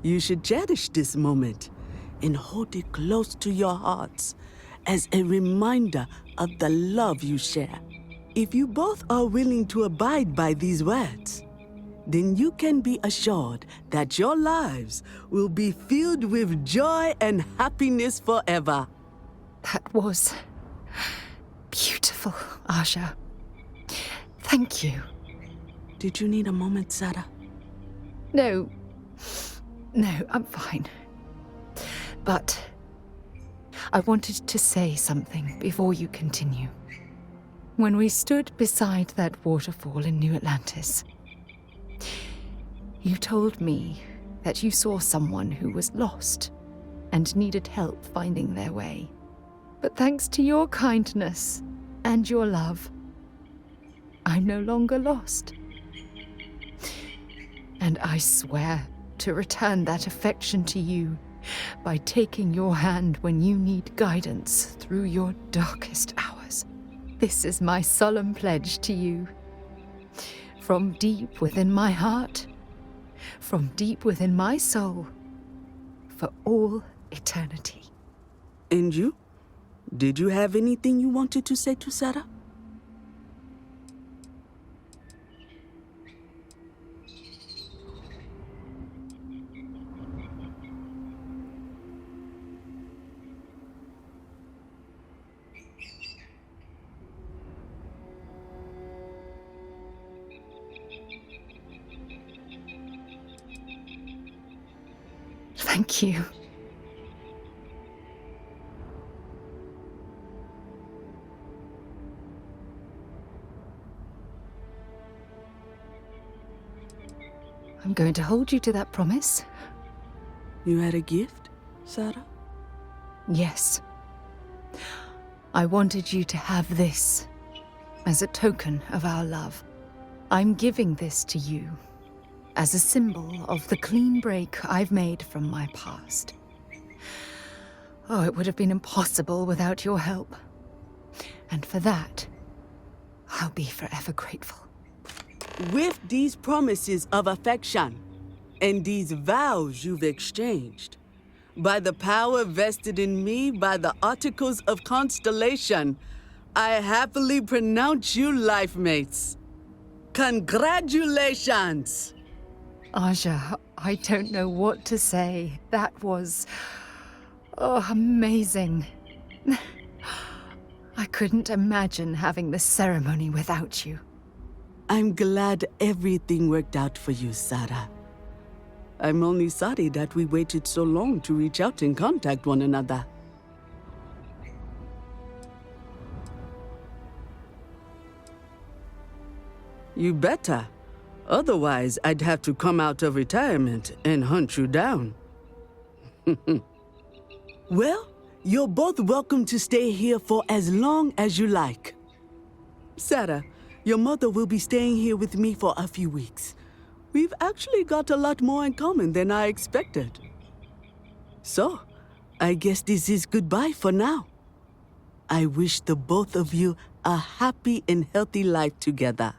You should cherish this moment and hold it close to your hearts as a reminder of the love you share. If you both are willing to abide by these words, then you can be assured that your lives will be filled with joy and happiness forever. That was beautiful, Aja. Thank you. Did you need a moment, Sarah? No, I'm fine. But I wanted to say something before you continue. When we stood beside that waterfall in New Atlantis, you told me that you saw someone who was lost and needed help finding their way. But thanks to your kindness and your love, I'm no longer lost. And I swear to return that affection to you by taking your hand when you need guidance through your darkest hours. This is my solemn pledge to you. From deep within my heart, from deep within my soul, for all eternity. And you? Did you have anything you wanted to say to Sarah? Thank you. I'm going to hold you to that promise. You had a gift, Sarah? Yes. I wanted you to have this as a token of our love. I'm giving this to you as a symbol of the clean break I've made from my past. Oh, it would have been impossible without your help. And for that, I'll be forever grateful. With these promises of affection and these vows you've exchanged, By the power vested in me by the Articles of Constellation, I happily pronounce you life mates. Congratulations! Aja, I don't know what to say. That was... oh, amazing. I couldn't imagine having the ceremony without you. I'm glad everything worked out for you, Sarah. I'm only sorry that we waited so long to reach out and contact one another. You better. Otherwise, I'd have to come out of retirement and hunt you down. Well, you're both welcome to stay here for as long as you like. Sarah, your mother will be staying here with me for a few weeks. We've actually got a lot more in common than I expected. So, I guess this is goodbye for now. I wish the both of you a happy and healthy life together.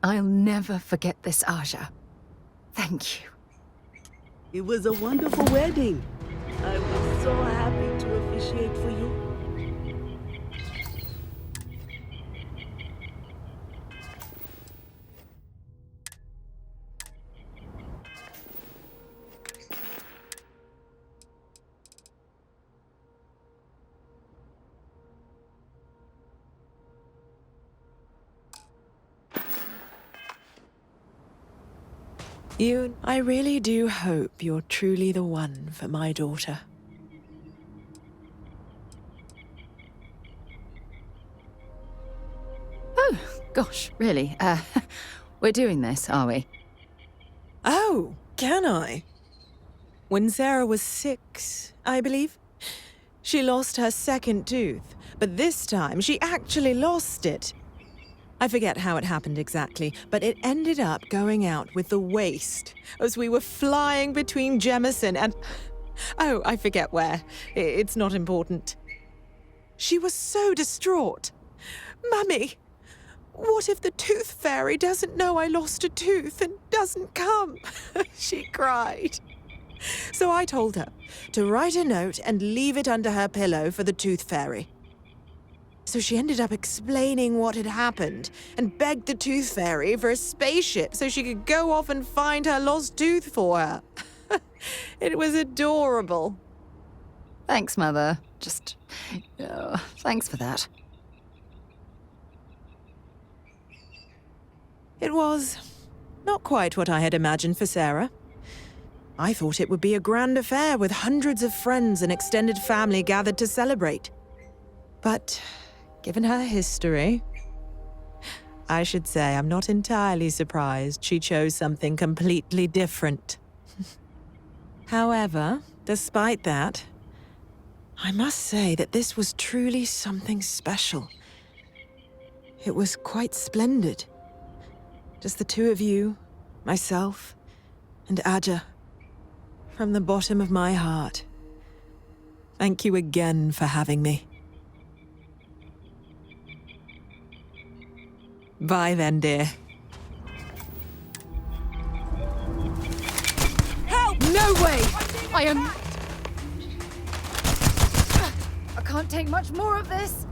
I'll never forget this, Aja. Thank you. It was a wonderful wedding. I was so happy to officiate for you. I really do hope you're truly the one for my daughter. Oh, gosh, really? We're doing this, are we? Oh, can I? When Sarah was 6, I believe, she lost her second tooth, but this time she actually lost it. I forget how it happened exactly, but it ended up going out with the waste as we were flying between Jemison and... oh, I forget where. It's not important. She was so distraught. Mummy, what if the tooth fairy doesn't know I lost a tooth and doesn't come? She cried. So I told her to write a note and leave it under her pillow for the tooth fairy. So she ended up explaining what had happened and begged the tooth fairy for a spaceship so she could go off and find her lost tooth for her. It was adorable. Thanks, Mother. Thanks for that. It was not quite what I had imagined for Sarah. I thought it would be a grand affair with hundreds of friends and extended family gathered to celebrate. But given her history, I should say I'm not entirely surprised she chose something completely different. However, despite that, I must say that this was truly something special. It was quite splendid. Just the two of you, myself, and Aja. From the bottom of my heart, thank you again for having me. Bye then, dear. Help! No way! I can't take much more of this.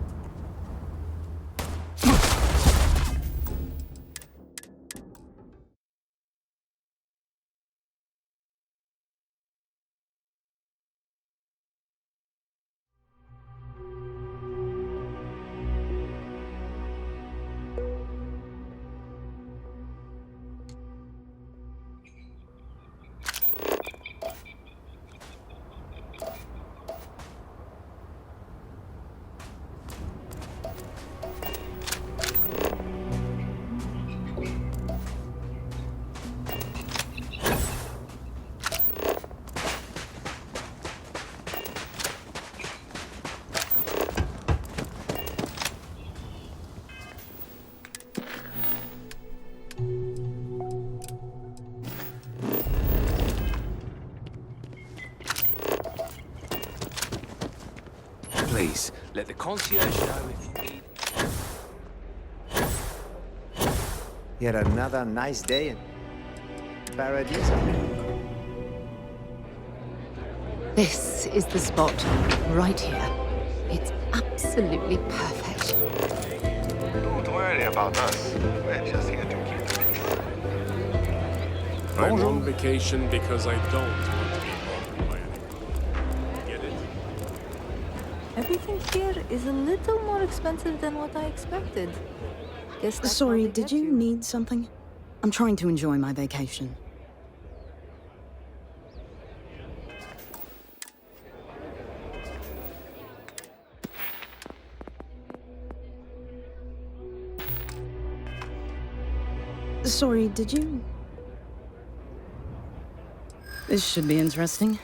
Please, let the concierge know if you need... Yet another nice day in Paradiso. This is the spot, right here. It's absolutely perfect. Don't worry about us. We're just here to keep I'm on vacation because I don't want to be bothered by anyone. Get it? Everything here is a little more expensive than what I expected. Guess that's Sorry, how they did get you need something? I'm trying to enjoy my vacation. Sorry, did you... This should be interesting.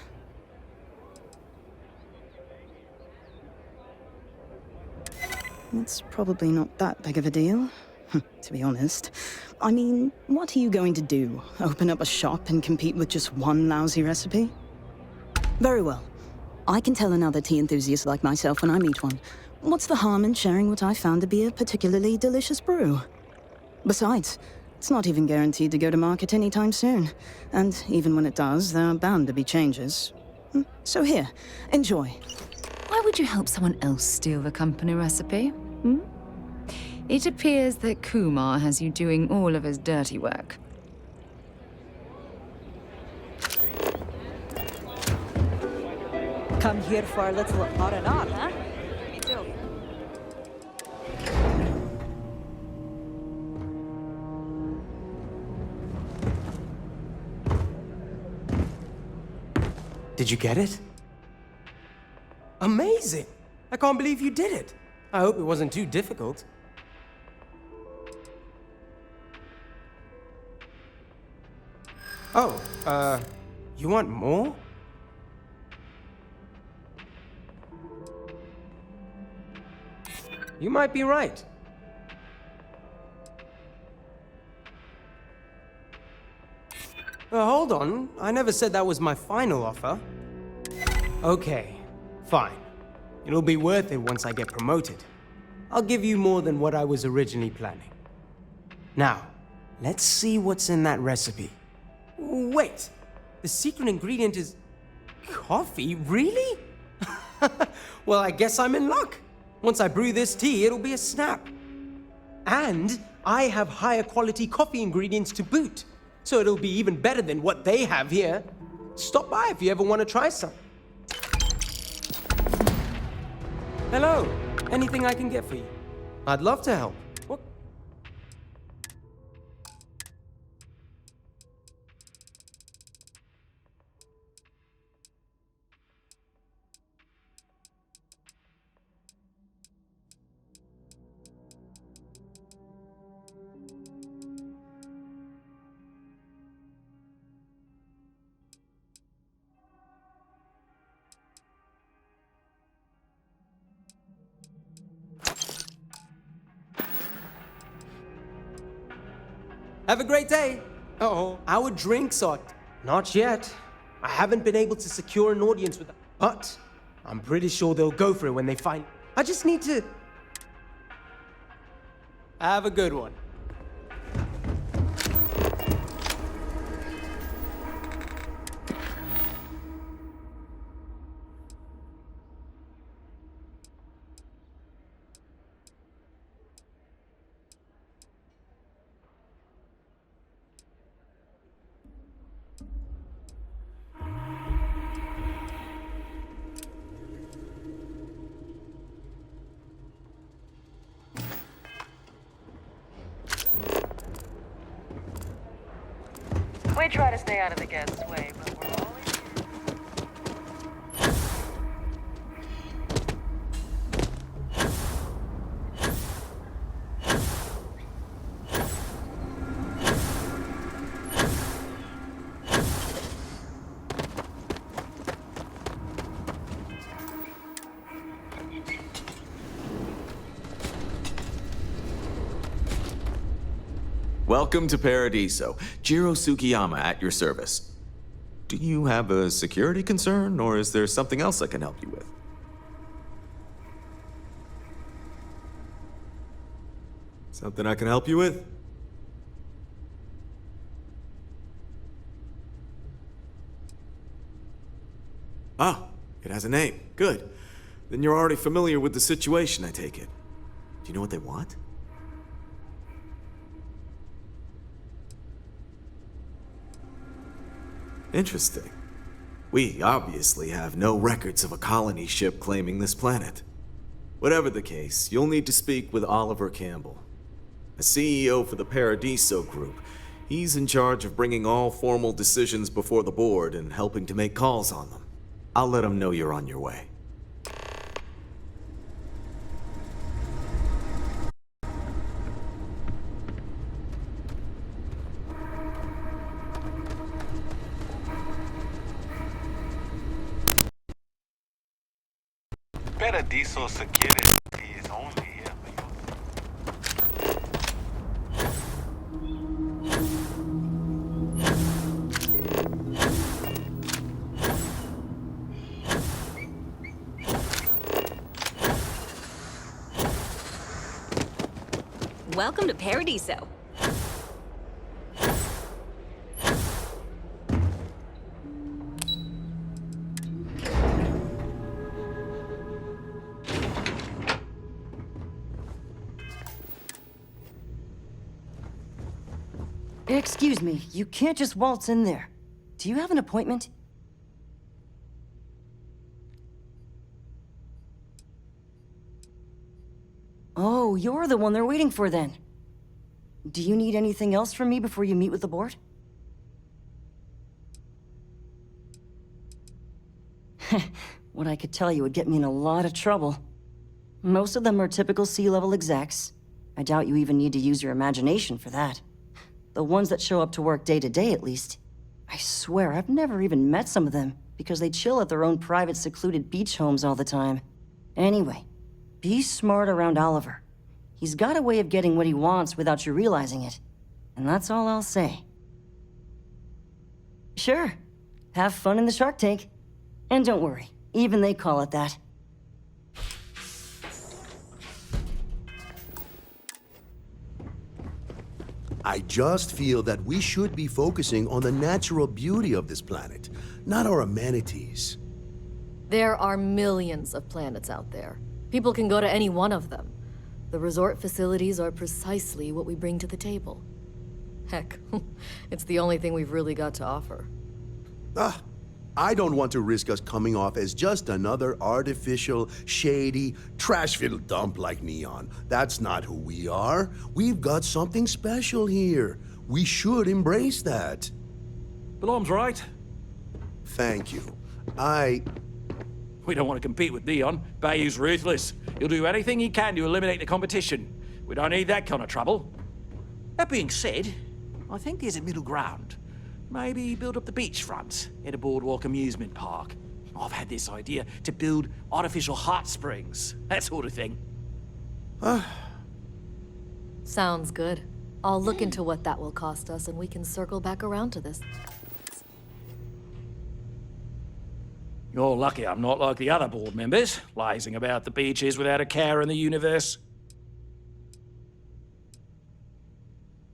It's probably not that big of a deal, to be honest. I mean, what are you going to do? Open up a shop and compete with just one lousy recipe? Very well. I can tell another tea enthusiast like myself when I meet one. What's the harm in sharing what I found to be a particularly delicious brew? Besides, it's not even guaranteed to go to market anytime soon. And even when it does, there are bound to be changes. So here, enjoy. Why would you help someone else steal the company recipe? It appears that Kumar has you doing all of his dirty work. Come here for a little R&R, huh? Me too. Did you get it? Amazing! I can't believe you did it. I hope it wasn't too difficult. Oh, you want more? You might be right. Hold on. I never said that was my final offer. Okay, fine. It'll be worth it once I get promoted. I'll give you more than what I was originally planning. Now, let's see what's in that recipe. Wait, the secret ingredient is coffee? Really? Well, I guess I'm in luck. Once I brew this tea, it'll be a snap. And I have higher quality coffee ingredients to boot, so it'll be even better than what they have here. Stop by if you ever want to try some. Hello, anything I can get for you? I'd love to help. What? Have a great day. Uh-oh, our drinks are... Not yet. I haven't been able to secure an audience with them. But I'm pretty sure they'll go for it when they find... I just need to... Have a good one. We try to stay out of the guests' way, but we're always... Welcome to Paradiso. Jiro Sukiyama at your service. Do you have a security concern, or is there something else I can help you with? Something I can help you with? Ah, It has a name. Good. Then you're already familiar with the situation, I take it. Do you know what they want? Interesting. We obviously have no records of a colony ship claiming this planet. Whatever the case, you'll need to speak with Oliver Campbell, the CEO for the Paradiso Group. He's in charge of bringing all formal decisions before the board and helping to make calls on them. I'll let him know you're on your way. Paradiso Security is only here for you. Welcome to Paradiso. Excuse me, you can't just waltz in there. Do you have an appointment? Oh, you're the one they're waiting for then. Do you need anything else from me before you meet with the board? What I could tell you would get me in a lot of trouble. Most of them are typical sea-level execs. I doubt you even need to use your imagination for that. The ones that show up to work day to day, at least. I swear, I've never even met some of them, because they chill at their own private, secluded beach homes all the time. Anyway, be smart around Oliver. He's got a way of getting what he wants without you realizing it. And that's all I'll say. Sure, have fun in the shark tank. And don't worry, even they call it that. I just feel that we should be focusing on the natural beauty of this planet, not our amenities. There are millions of planets out there. People can go to any one of them. The resort facilities are precisely what we bring to the table. Heck, it's the only thing we've really got to offer. I don't want to risk us coming off as just another artificial, shady, trash-filled dump like Neon. That's not who we are. We've got something special here. We should embrace that. Belom's right. Thank you. We don't want to compete with Neon. Bayou's ruthless. He'll do anything he can to eliminate the competition. We don't need that kind of trouble. That being said, I think there's a middle ground. Maybe build up the beachfront at a boardwalk amusement park. I've had this idea to build artificial hot springs, that sort of thing. Sounds good. I'll look into what that will cost us and we can circle back around to this. You're lucky I'm not like the other board members, lazing about the beaches without a care in the universe.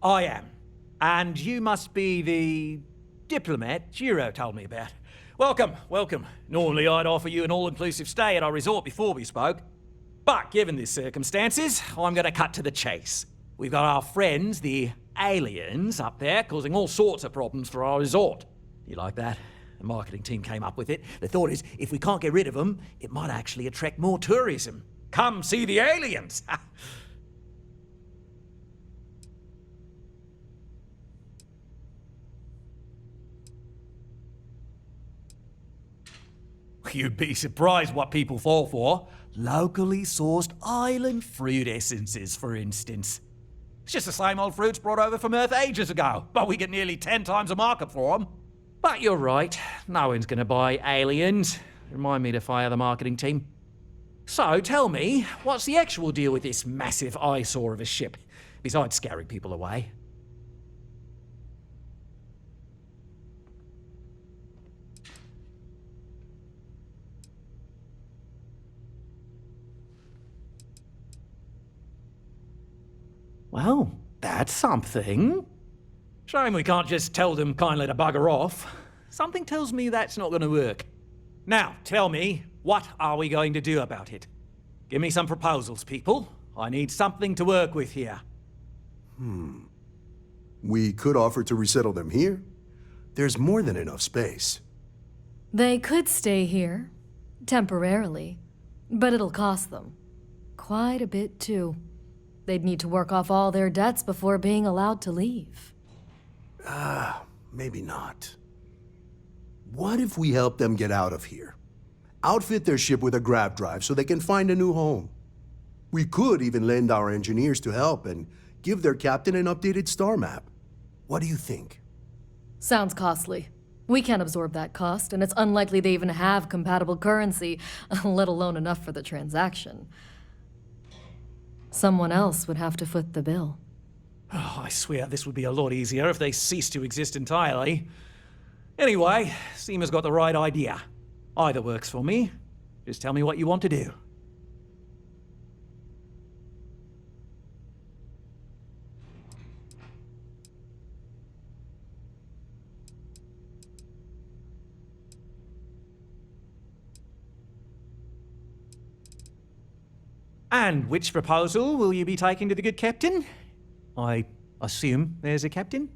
I am. And you must be the diplomat Jiro told me about. Welcome, welcome. Normally I'd offer you an all-inclusive stay at our resort before we spoke. But given the circumstances, I'm going to cut to the chase. We've got our friends, the aliens, up there causing all sorts of problems for our resort. You like that? The marketing team came up with it. The thought is, if we can't get rid of them, it might actually attract more tourism. Come see the aliens! You'd be surprised what people fall for. Locally sourced island fruit essences, for instance. It's just the same old fruits brought over from Earth ages ago, but we get nearly 10 times the market for them. But you're right, no one's gonna buy aliens. Remind me to fire the marketing team. So tell me, what's the actual deal with this massive eyesore of a ship, besides scaring people away? Well, that's something. Shame we can't just tell them kindly to bugger off. Something tells me that's not going to work. Now, tell me, what are we going to do about it? Give me some proposals, people. I need something to work with here. We could offer to resettle them here. There's more than enough space. They could stay here, temporarily, but it'll cost them. Quite a bit, too. They'd need to work off all their debts before being allowed to leave. Maybe not. What if we help them get out of here? Outfit their ship with a grav drive so they can find a new home. We could even lend our engineers to help and give their captain an updated star map. What do you think? Sounds costly. We can't absorb that cost, and it's unlikely they even have compatible currency, let alone enough for the transaction. Someone else would have to foot the bill. Oh, I swear this would be a lot easier if they ceased to exist entirely. Anyway, Seema's got the right idea. Either works for me. Just tell me what you want to do. And which proposal will you be taking to the good captain? I assume there's a captain?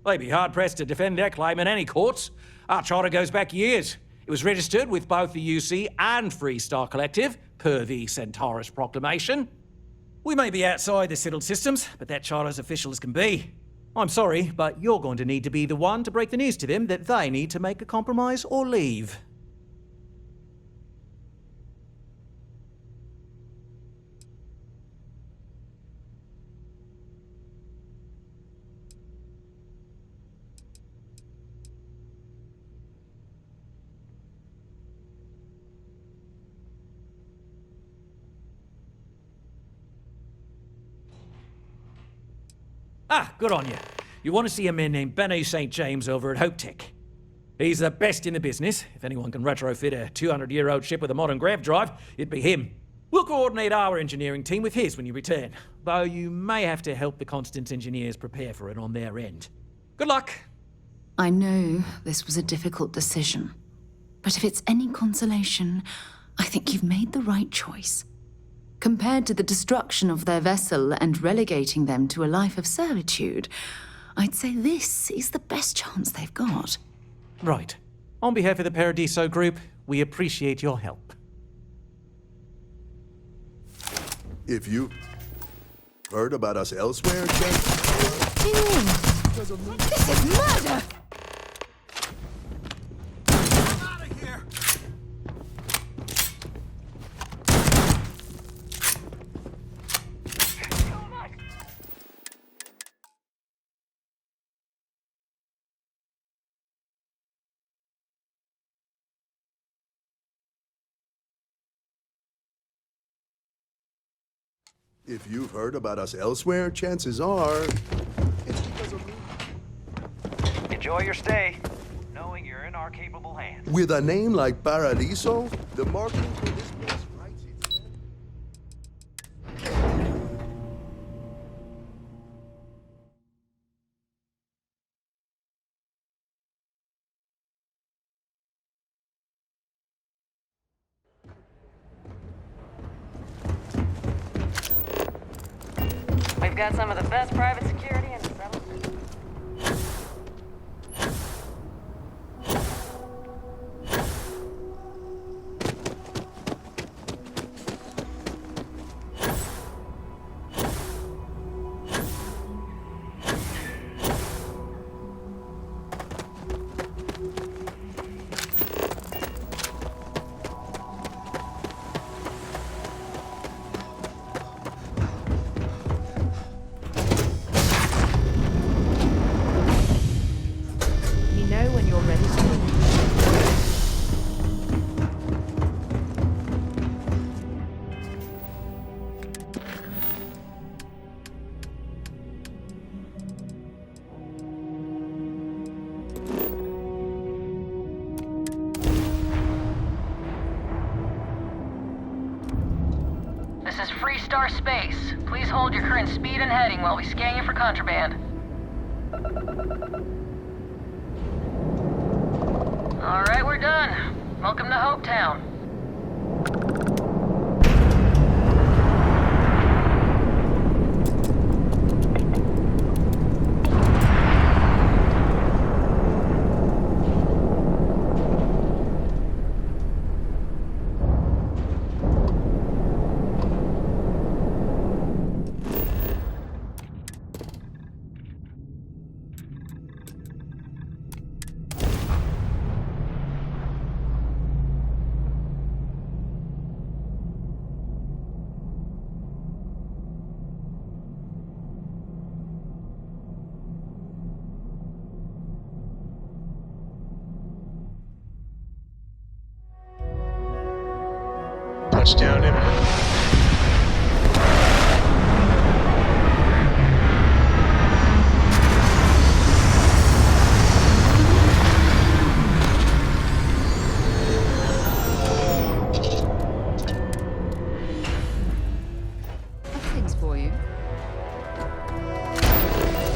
They'd be hard-pressed to defend their claim in any courts. Our charter goes back years. It was registered with both the UC and Free Star Collective, per the Centaurus Proclamation. We may be outside the settled systems, but that charter's official as can be. I'm sorry, but you're going to need to be the one to break the news to them that they need to make a compromise or leave. Ah, good on you. You want to see a man named Benny St. James over at Hope Tech. He's the best in the business. If anyone can retrofit a 200-year-old ship with a modern grav drive, it'd be him. We'll coordinate our engineering team with his when you return, though you may have to help the Constance engineers prepare for it on their end. Good luck. I know this was a difficult decision, but if it's any consolation, I think you've made the right choice. Compared to the destruction of their vessel and relegating them to a life of servitude, I'd say this is the best chance they've got. Right. On behalf of the Paradiso Group, we appreciate your help. If you heard about us elsewhere, Jen? This is murder! If you've heard about us elsewhere, chances are it's because of me. Enjoy your stay, knowing you're in our capable hands. With a name like Paradiso, the marketing for this place writes itself. We've got some of the best private security in the settlement. is Freestar Space. Please hold your current speed and heading while we scan you for contraband. Alright, we're done. Welcome to Hopetown. Touchdown imminent. Things for you.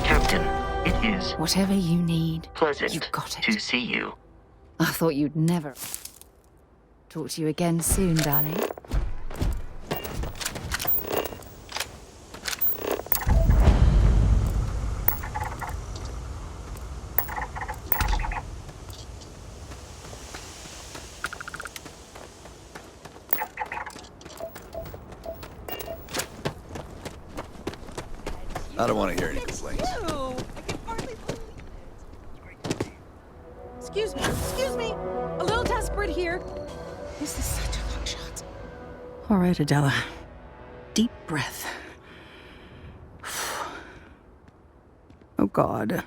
Captain, it is Whatever you need. pleasant You got it. to see you. I thought you'd never. Talk to you again soon, darling. I don't want to hear any complaints. Excuse me. A little desperate here. This is such a long shot. All right, Adela. Deep breath. Oh, God.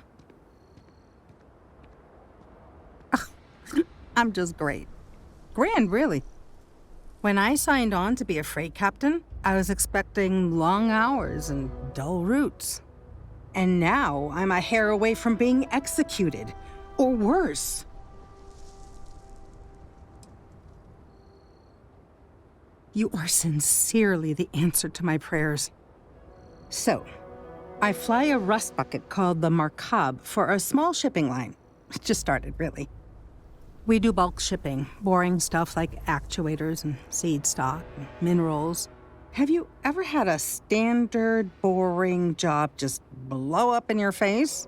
I'm just great. Grand, really. When I signed on to be a freight captain, I was expecting long hours and dull routes. And now I'm a hair away from being executed. Or worse. You are sincerely the answer to my prayers. So, I fly a rust bucket called the Markab for a small shipping line. It just started, really. We do bulk shipping, boring stuff like actuators and seed stock and minerals. Have you ever had a standard, boring job just blow up in your face?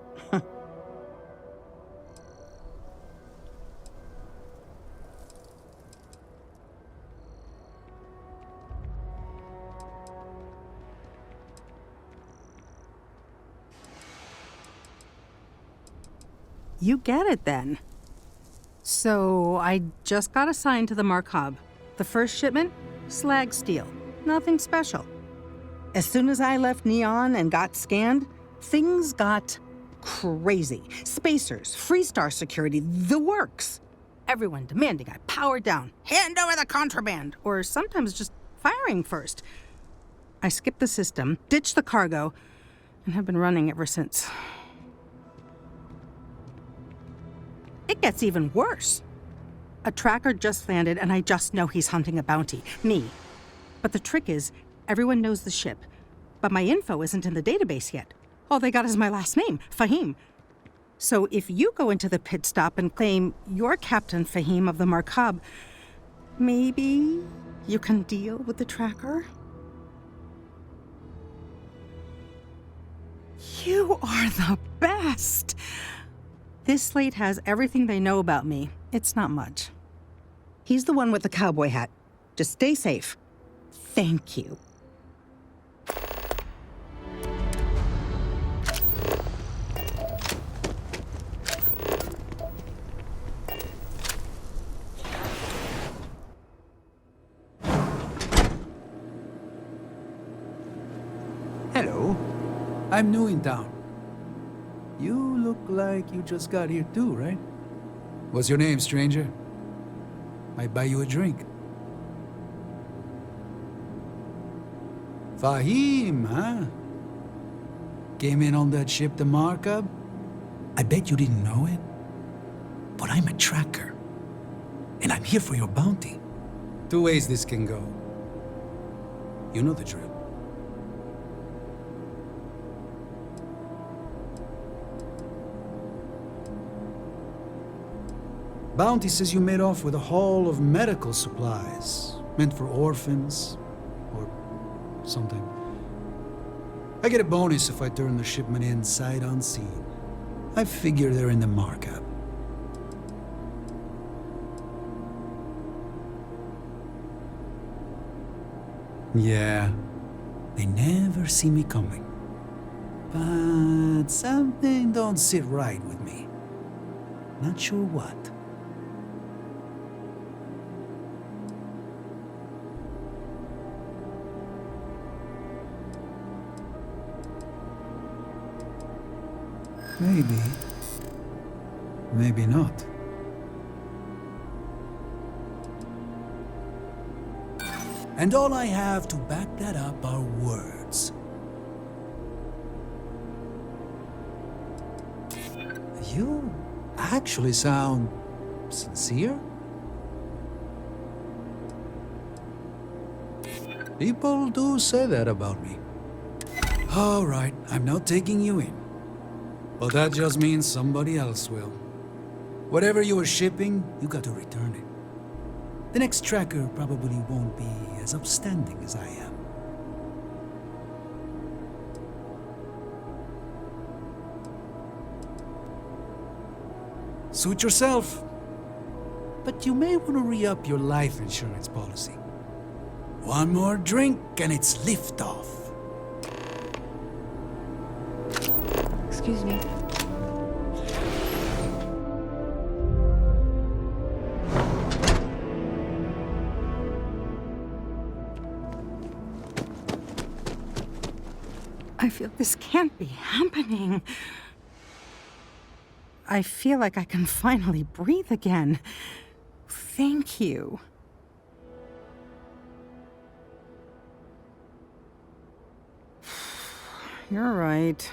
You get it, then. So, I just got assigned to the Markab. The first shipment? Slag steel. Nothing special. As soon as I left Neon and got scanned, things got crazy. Spacers, Freestar security, the works. Everyone demanding I power down, hand over the contraband, or sometimes just firing first. I skipped the system, ditched the cargo, and have been running ever since. It gets even worse. A tracker just landed, and I just know he's hunting a bounty. Me. But the trick is, everyone knows the ship. But my info isn't in the database yet. All they got is my last name, Fahim. So if you go into the pit stop and claim you're Captain Fahim of the Markab, maybe you can deal with the tracker? You are the best! This slate has everything they know about me. It's not much. He's the one with the cowboy hat. Just stay safe. Thank you. Hello. I'm new in town. You look like you just got here too, right? What's your name, stranger? Might buy you a drink. Fahim, huh? Came in on that ship, the Markab? I bet you didn't know it. But I'm a tracker. And I'm here for your bounty. Two ways this can go. You know the drill. Bounty says you made off with a haul of medical supplies, meant for orphans, or something. I get a bonus if I turn the shipment in sight unseen. I figure they're in the markup. Yeah, they never see me coming. But something don't sit right with me. Not sure what. Maybe. Maybe not. And all I have to back that up are words. You actually sound sincere? People do say that about me. All right, I'm not taking you in. But that just means somebody else will. Whatever you were shipping, you got to return it. The next tracker probably won't be as upstanding as I am. Suit yourself. But you may want to re-up your life insurance policy. One more drink and it's liftoff. Excuse me. I feel this can't be happening. I feel like I can finally breathe again. Thank you. You're right.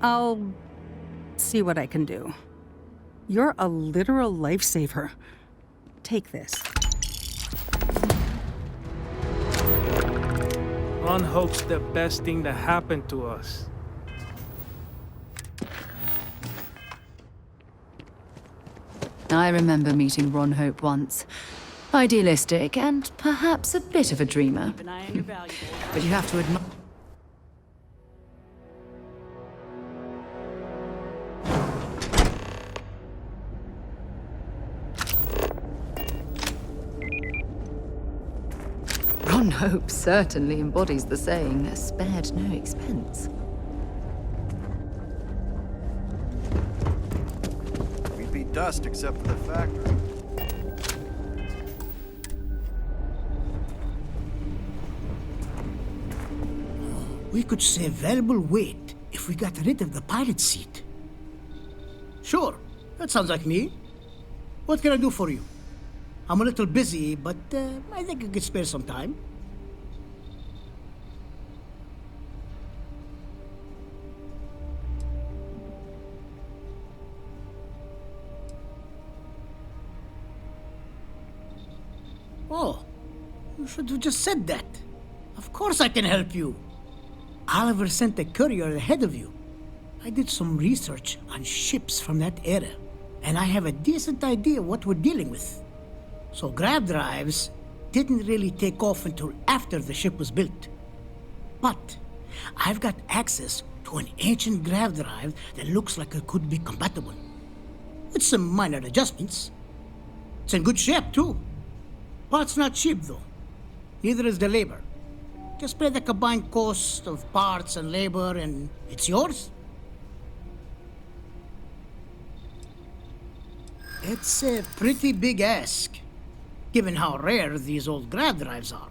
I'll see what I can do. You're a literal lifesaver. Take this. Ron Hope's the best thing that happened to us. I remember meeting Ron Hope once. Idealistic and perhaps a bit of a dreamer. But you have to admire... Ron Hope certainly embodies the saying, spared no expense. We'd be dust except for the factory. We could save valuable weight if we got rid of the pilot seat. Sure, that sounds like me. What can I do for you? I'm a little busy, but I think I could spare some time. Oh, you should have just said that. Of course I can help you. Oliver sent a courier ahead of you. I did some research on ships from that era, and I have a decent idea what we're dealing with. So grav drives didn't really take off until after the ship was built. But I've got access to an ancient grav drive that looks like it could be compatible. With some minor adjustments. It's in good shape, too. Parts not cheap, though. Neither is the labor. Just pay the combined cost of parts and labor, and it's yours. It's a pretty big ask, given how rare these old grav drives are.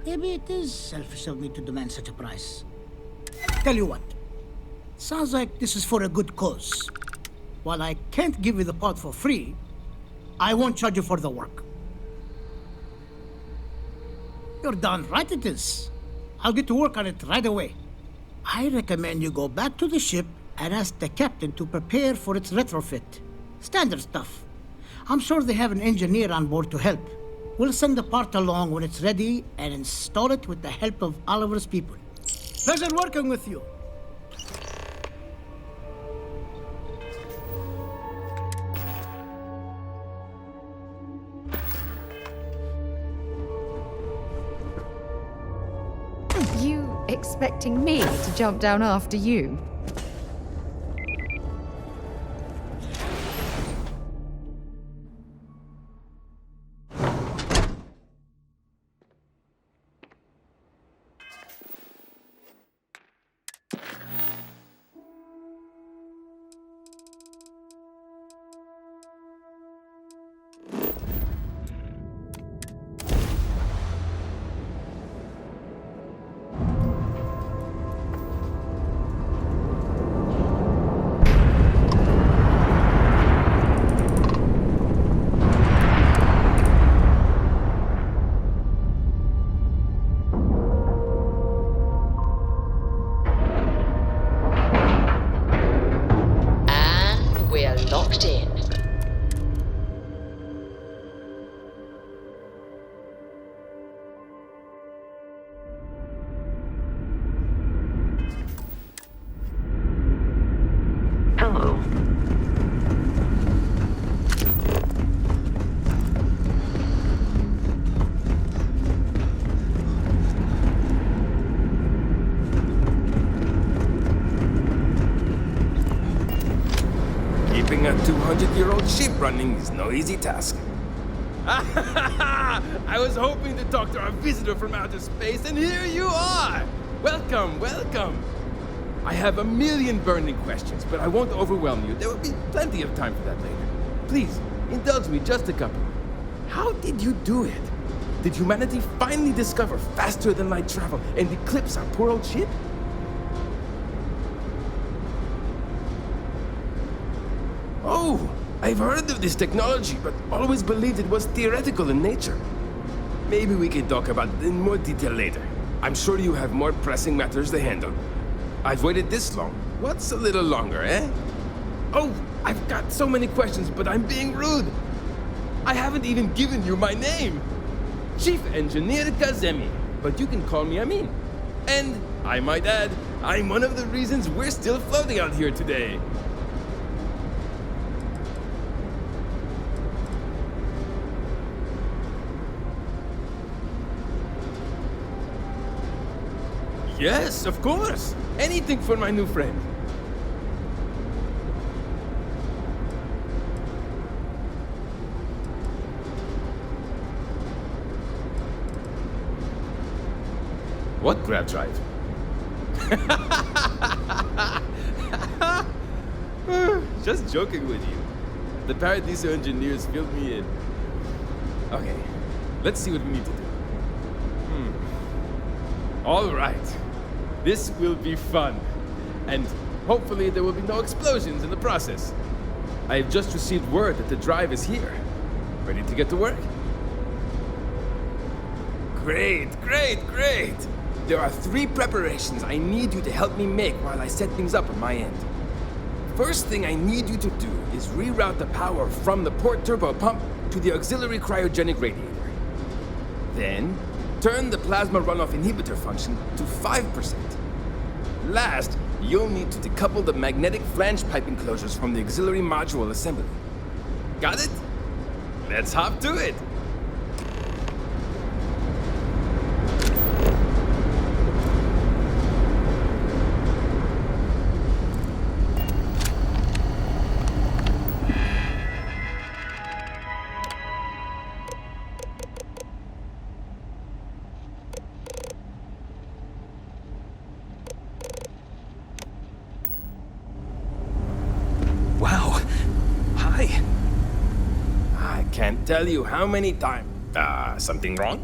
Maybe it is selfish of me to demand such a price. Tell you what, sounds like this is for a good cause. While I can't give you the part for free, I won't charge you for the work. You're darn right it is. I'll get to work on it right away. I recommend you go back to the ship and ask the captain to prepare for its retrofit. Standard stuff. I'm sure they have an engineer on board to help. We'll send the part along when it's ready and install it with the help of Oliver's people. Pleasure working with you. You expecting me to jump down after you? Locked in. Hello. Keeping a 200-year-old ship running is no easy task. I was hoping to talk to our visitor from outer space, and here you are! Welcome, welcome! I have a million burning questions, but I won't overwhelm you. There will be plenty of time for that later. Please, indulge me just a couple. How did you do it? Did humanity finally discover faster-than-light travel and eclipse our poor old ship? Oh, I've heard of this technology, but always believed it was theoretical in nature. Maybe we can talk about it in more detail later. I'm sure you have more pressing matters to handle. I've waited this long. What's a little longer, eh? Oh, I've got so many questions, but I'm being rude. I haven't even given you my name. Chief Engineer Kazemi, but you can call me Amin. And, I might add, I'm one of the reasons we're still floating out here today. Yes, of course. Anything for my new friend. What grab drive? Just joking with you. The Paradiso engineers filled me in. Okay, let's see what we need to do. All right. This will be fun. And hopefully there will be no explosions in the process. I have just received word that the drive is here. Ready to get to work? Great, great, great! There are 3 preparations I need you to help me make while I set things up on my end. First thing I need you to do is reroute the power from the port turbo pump to the auxiliary cryogenic radiator. Then, turn the plasma runoff inhibitor function to 5%. Last, you'll need to decouple the magnetic flange pipe enclosures from the auxiliary module assembly. Got it? Let's hop to it! Can't tell you how many times. Something wrong?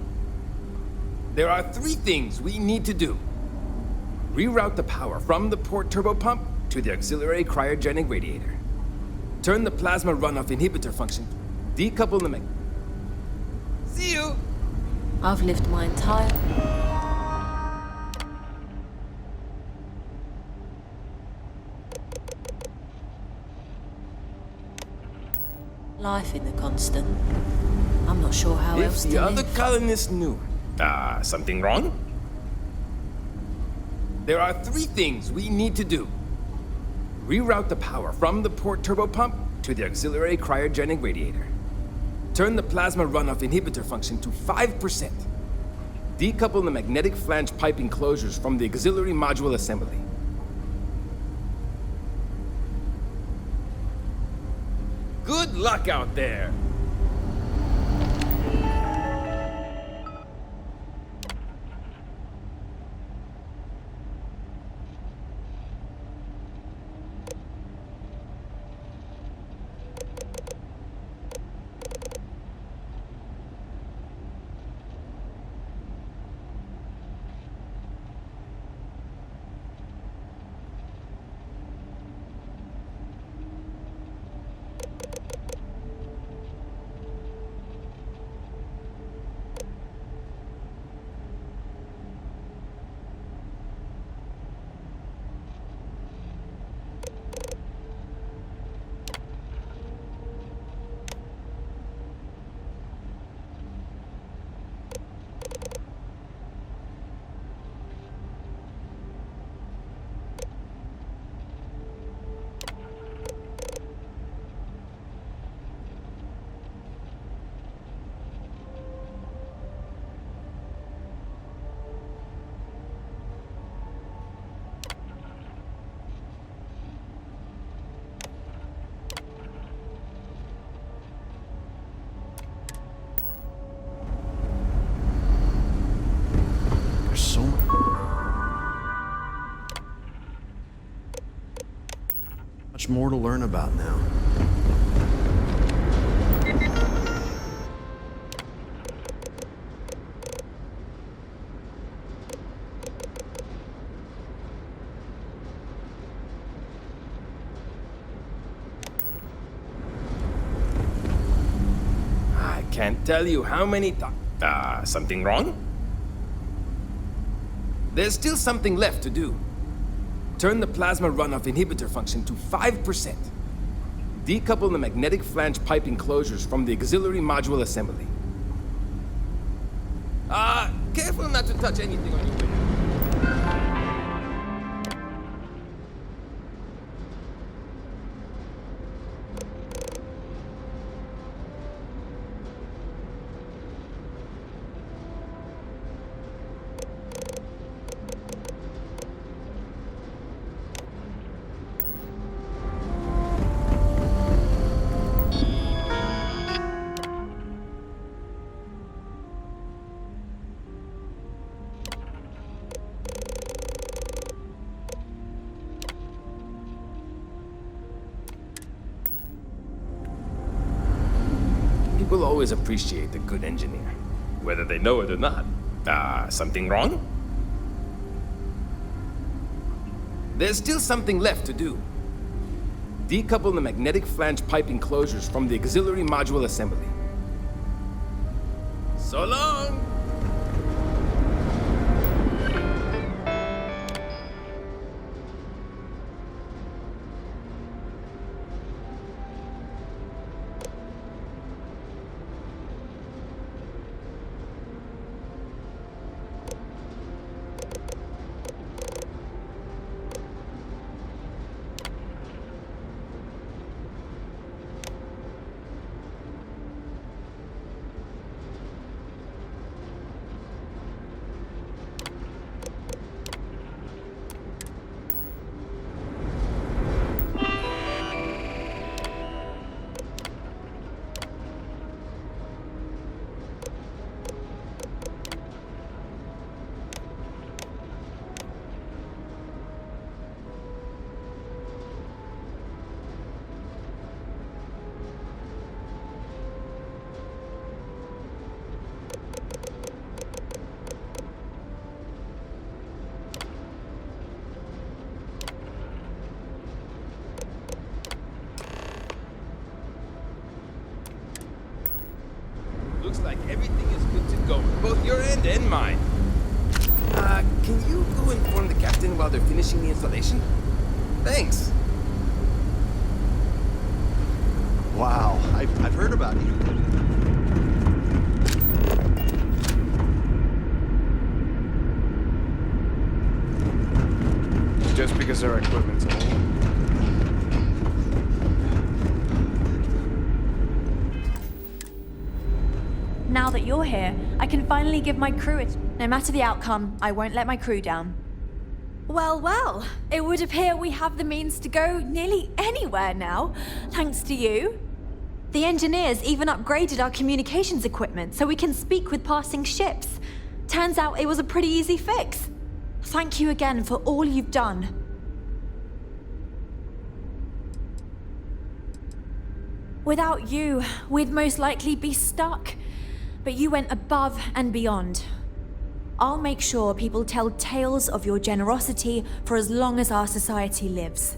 There are 3 things we need to do. Reroute the power from the port turbo pump to the auxiliary cryogenic radiator. Turn the plasma runoff inhibitor function. Decouple the See you! I've lived my entire... Life in the constant. I'm not sure how If else the to other live. colonists knew. Something wrong? There are 3 things we need to do. Reroute the power from the port turbo pump to the auxiliary cryogenic radiator. Turn the plasma runoff inhibitor function to 5%. Decouple the magnetic flange pipe enclosures from the auxiliary module assembly. Good luck out there! Much more to learn about now. I can't tell you how many something wrong? There's still something left to do. Turn the plasma runoff inhibitor function to 5%. Decouple the magnetic flange pipe enclosures from the auxiliary module assembly. Careful not to touch anything on your way. People always appreciate a good engineer, whether they know it or not. Something wrong? There's still something left to do. Decouple the magnetic flange pipe enclosures from the auxiliary module assembly. So long! Looks like everything is good to go, both your end and mine. Can you go inform the captain while they're finishing the installation? Thanks. Wow, I've our equipment today. Now that you're here, I can finally give my crew it. No matter the outcome, I won't let my crew down. Well, well, it would appear we have the means to go nearly anywhere now, thanks to you. The engineers even upgraded our communications equipment so we can speak with passing ships. Turns out it was a pretty easy fix. Thank you again for all you've done. Without you, we'd most likely be stuck. But you went above and beyond. I'll make sure people tell tales of your generosity for as long as our society lives.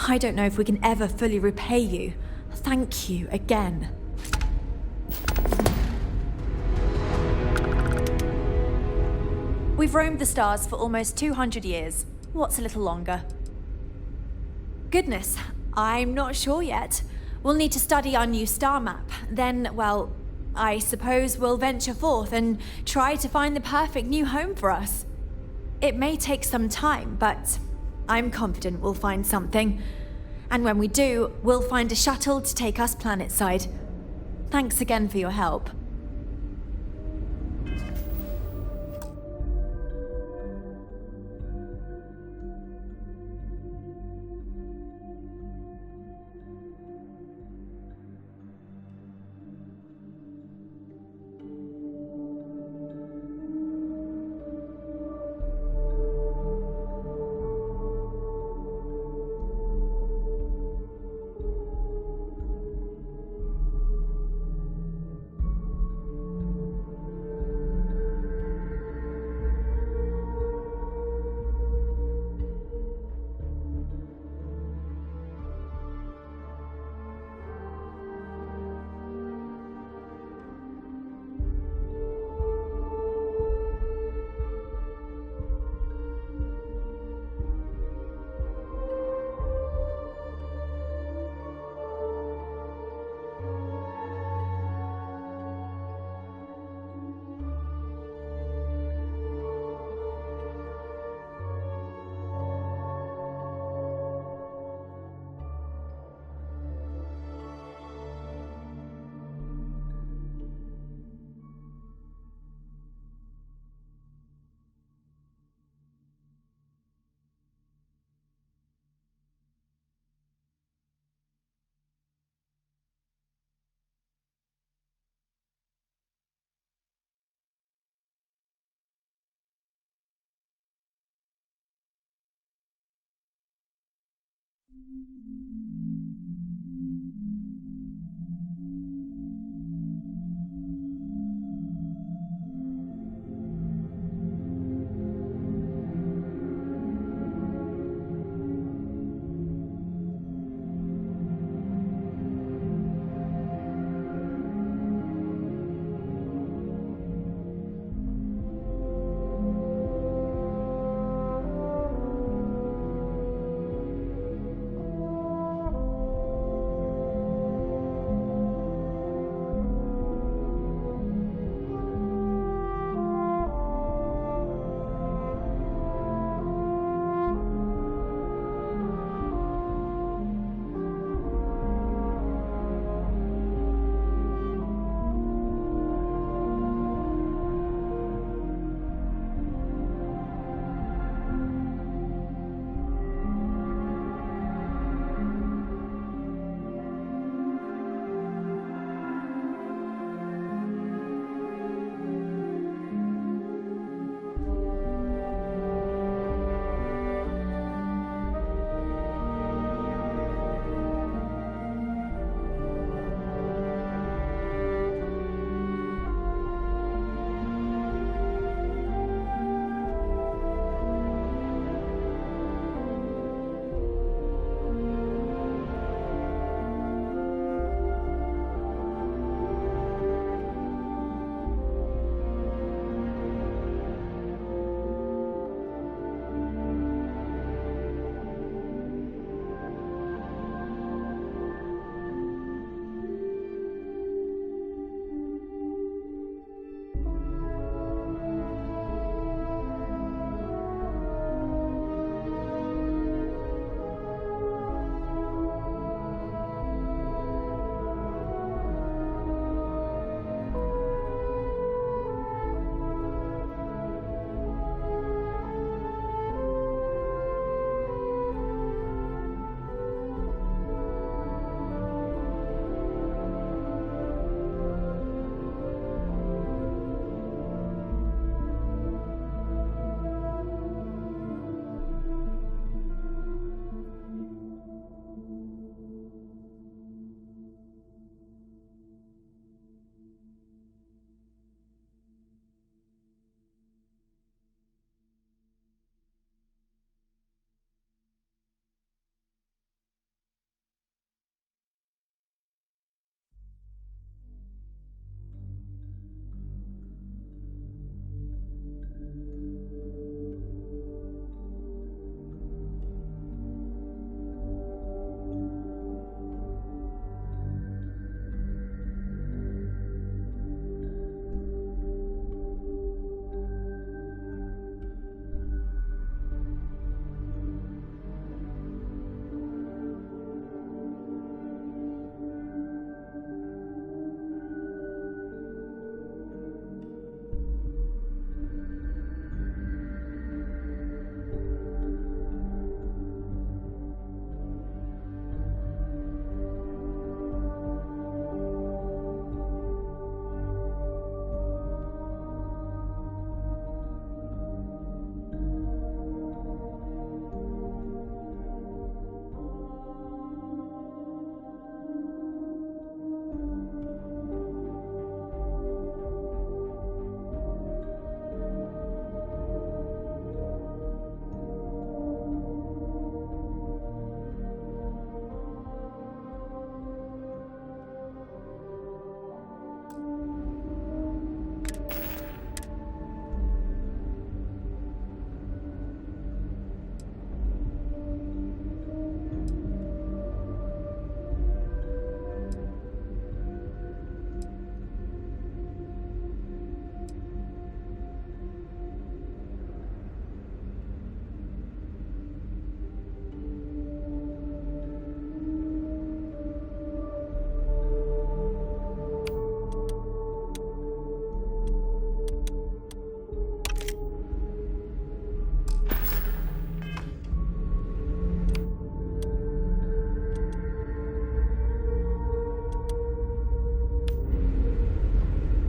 I don't know if we can ever fully repay you. Thank you again. We've roamed the stars for almost 200 years. What's a little longer? Goodness, I'm not sure yet. We'll need to study our new star map. Then, well, I suppose we'll venture forth and try to find the perfect new home for us. It may take some time, but I'm confident we'll find something. And when we do, we'll find a shuttle to take us planetside. Thanks again for your help.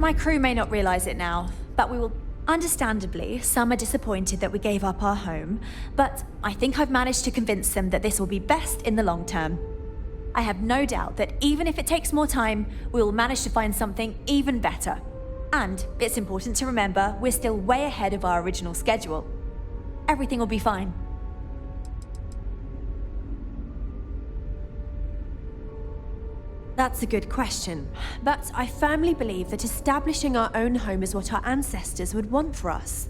My crew may not realize it now, but we will... Understandably, some are disappointed that we gave up our home, but I think I've managed to convince them that this will be best in the long term. I have no doubt that even if it takes more time, we will manage to find something even better. And it's important to remember we're still way ahead of our original schedule. Everything will be fine. That's a good question, but I firmly believe that establishing our own home is what our ancestors would want for us.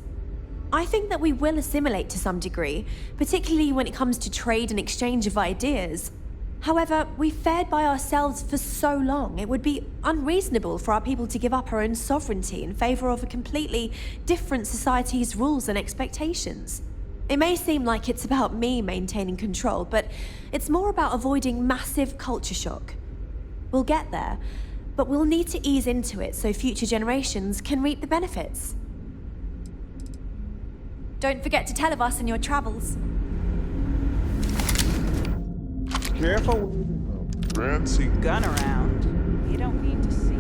I think that we will assimilate to some degree, particularly when it comes to trade and exchange of ideas. However, we've fared by ourselves for so long, it would be unreasonable for our people to give up our own sovereignty in favor of a completely different society's rules and expectations. It may seem like it's about me maintaining control, but it's more about avoiding massive culture shock. We'll get there, but we'll need to ease into it so future generations can reap the benefits. Don't forget to tell of us in your travels. Careful. Fancy gun around. You don't need to see.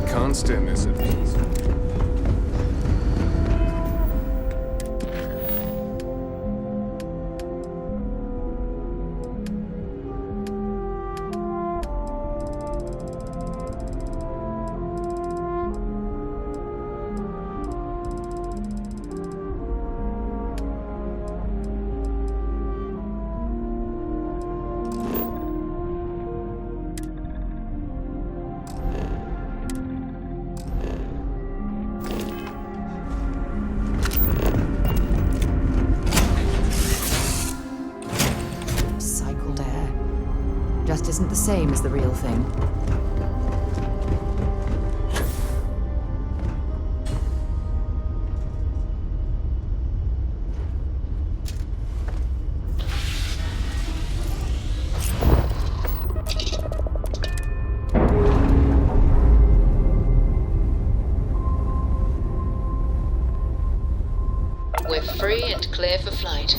Constant is at peace. Just isn't the same as the real thing. We're free and clear for flight.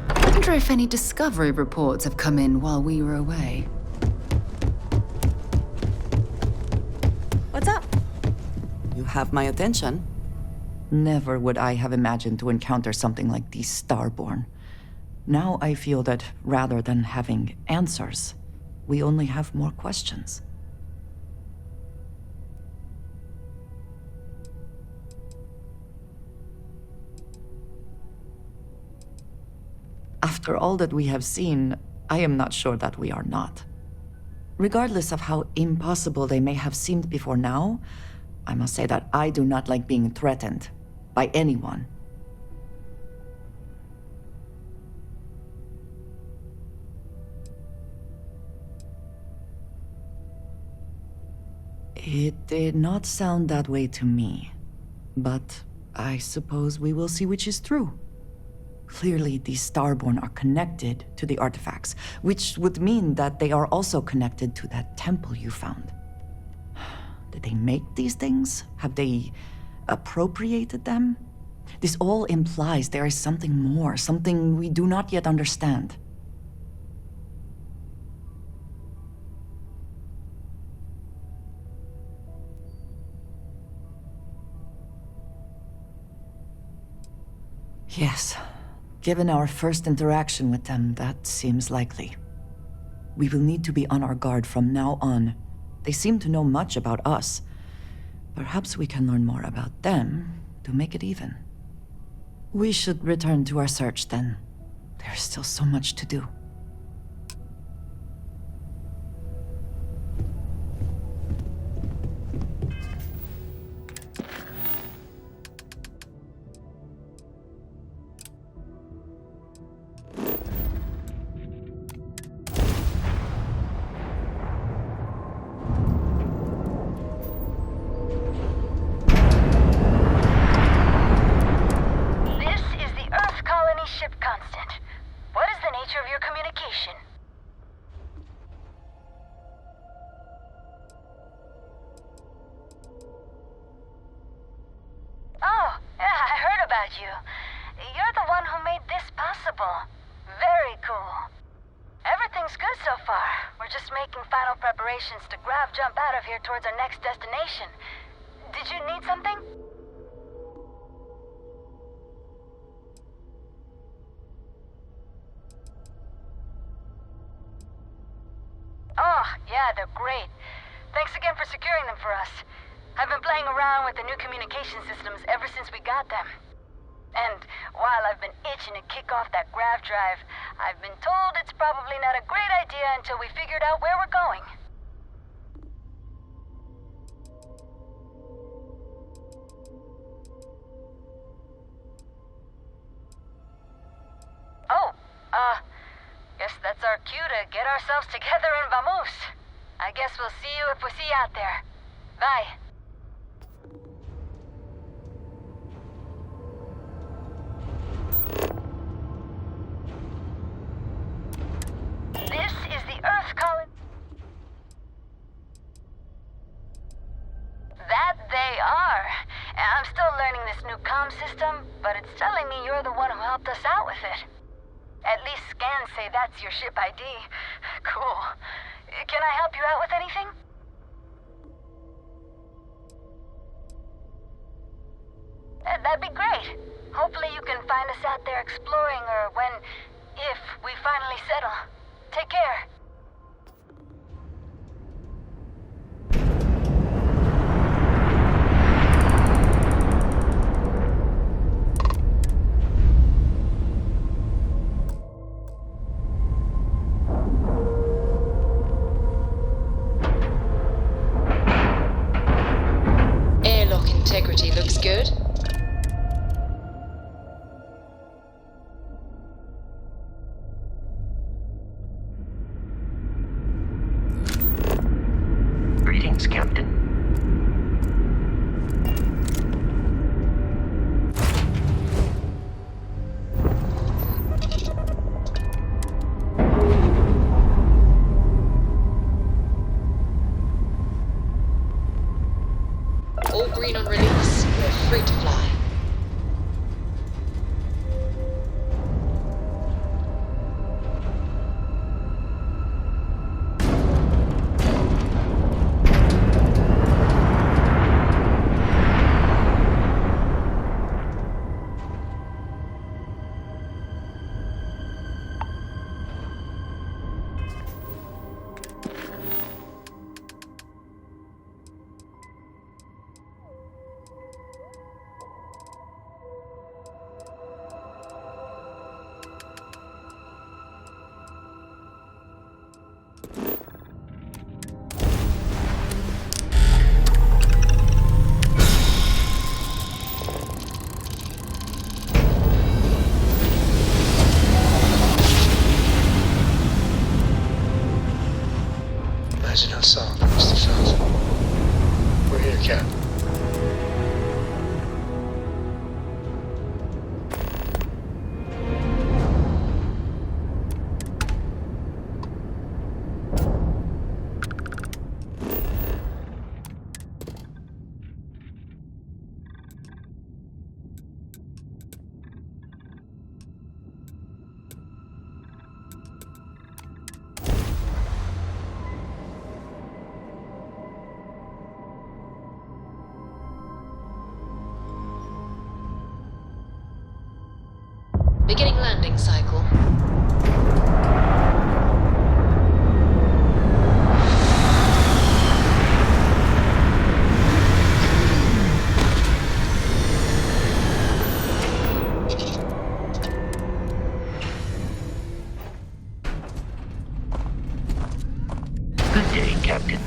I wonder if any discovery reports have come in while we were away. What's up? You have my attention. Never would I have imagined to encounter something like these Starborn. Now I feel that rather than having answers, we only have more questions. After all that we have seen, I am not sure that we are not. Regardless of how impossible they may have seemed before now, I must say that I do not like being threatened by anyone. It did not sound that way to me, but I suppose we will see which is true. Clearly, these Starborn are connected to the artifacts, which would mean that they are also connected to that temple you found. Did they make these things? Have they appropriated them? This all implies there is something more, something we do not yet understand. Yes. Given our first interaction with them, that seems likely. We will need to be on our guard from now on. They seem to know much about us. Perhaps we can learn more about them to make it even. We should return to our search then. There's still so much to do. To grab jump out of here towards our next destination. Did you need something? Oh, yeah, they're great. Thanks again for securing them for us. I've been playing around with the new communication systems ever since we got them. And while I've been itching to kick off that grav drive, I've been told it's probably not a great idea until we figured out where we're going. Guess that's our cue to get ourselves together and vamoose. I guess we'll see you if we see you out there. Bye. This is the Earth calling. That they are. I'm still learning this new comm system, but it's telling me you're the one who helped us out with it. At least scans say that's your ship ID. Cool. Can I help you out with anything? That'd be great. Hopefully you can find us out there exploring, or if we finally settle. Take care. Integrity looks good. Greetings, Captain. All green on release. We're free to fly. Imagine how soft it must have felt. We're here, Cap. Beginning landing cycle. Good day, Captain.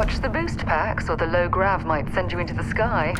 Watch the boost packs, or the low grav might send you into the sky.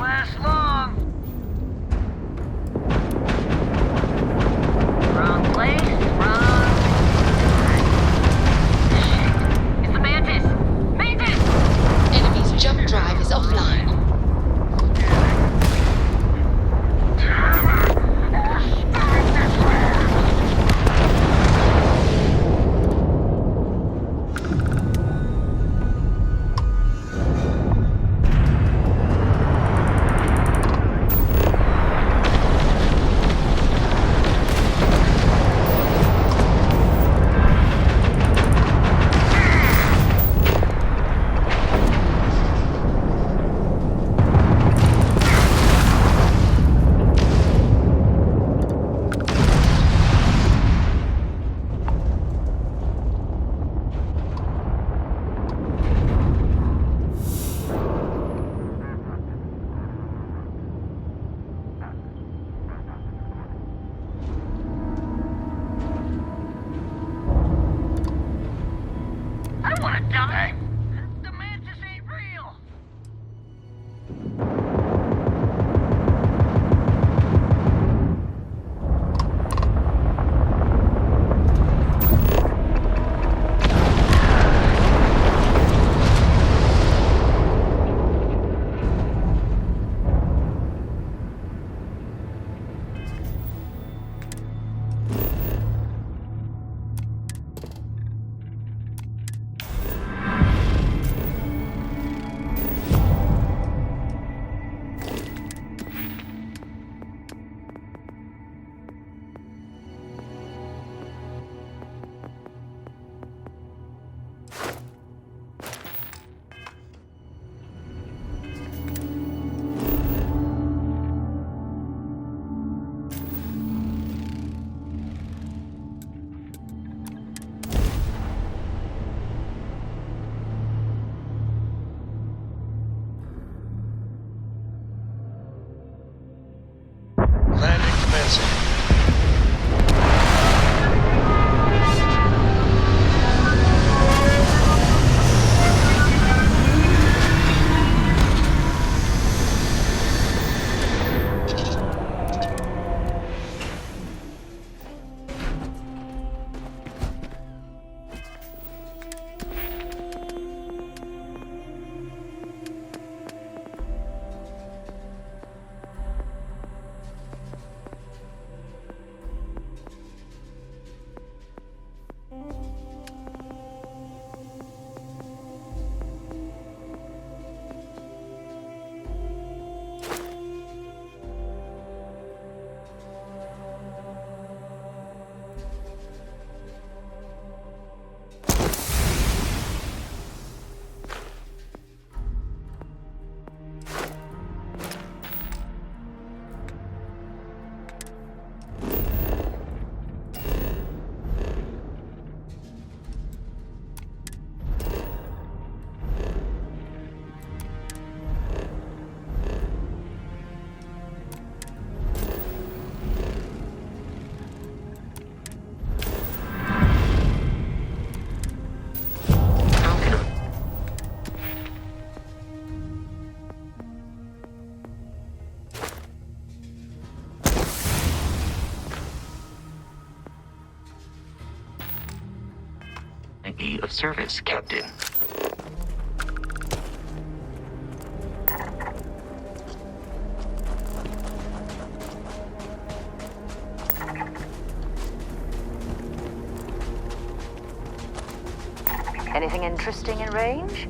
last long. Wrong place, wrong. Shit. It's the Mantis! Mantis! Enemy's jump drive is offline. I wanna die! The Mantis ain't real! Landing commencing. Be of service, Captain. Anything interesting in range?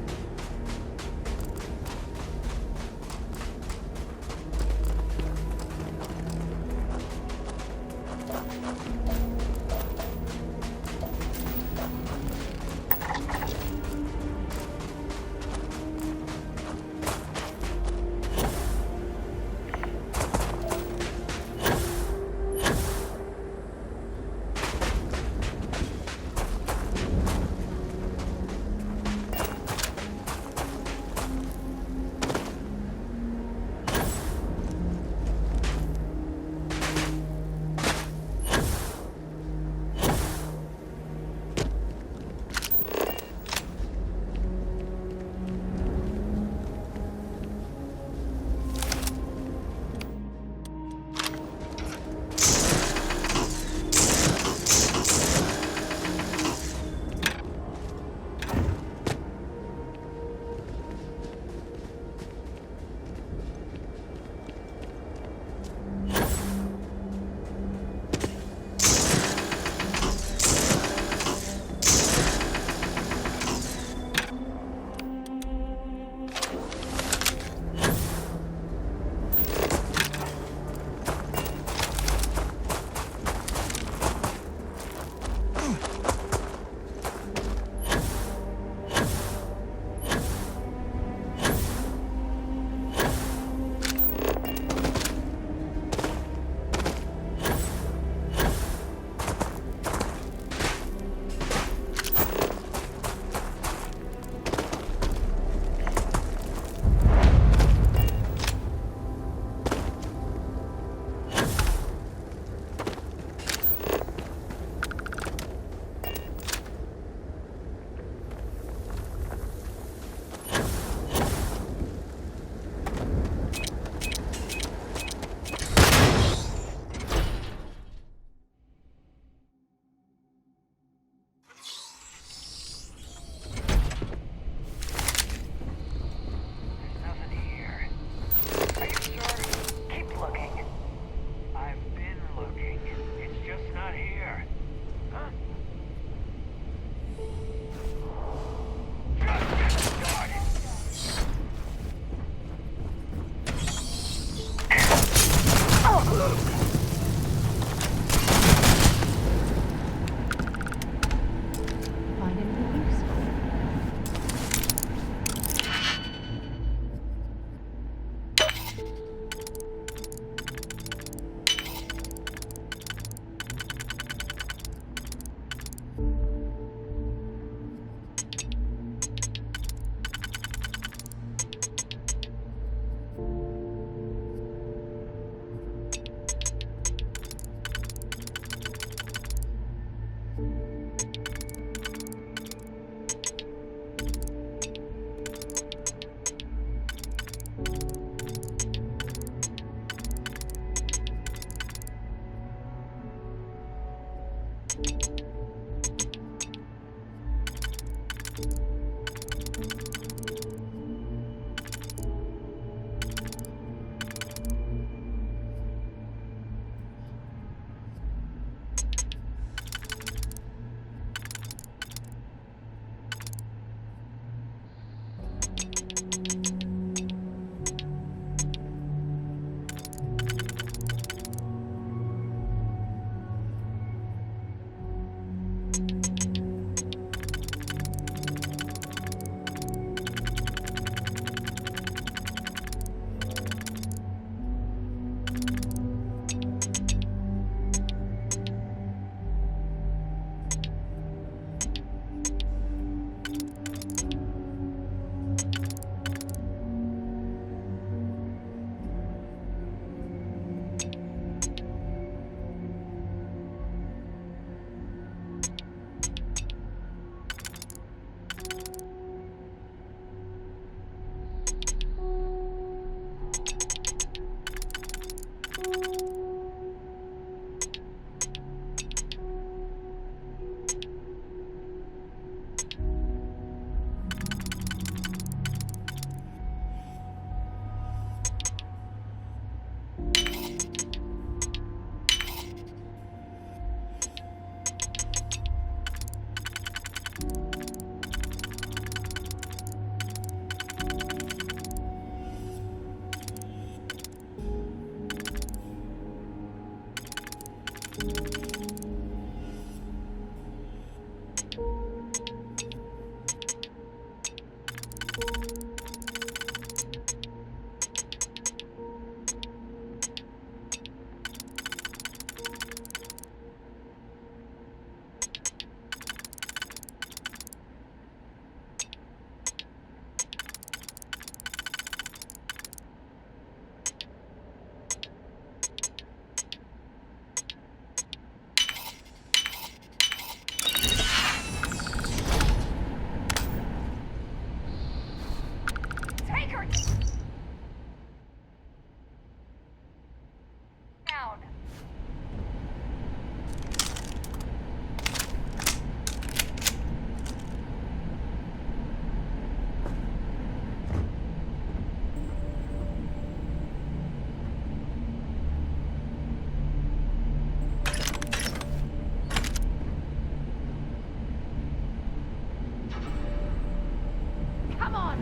Come on!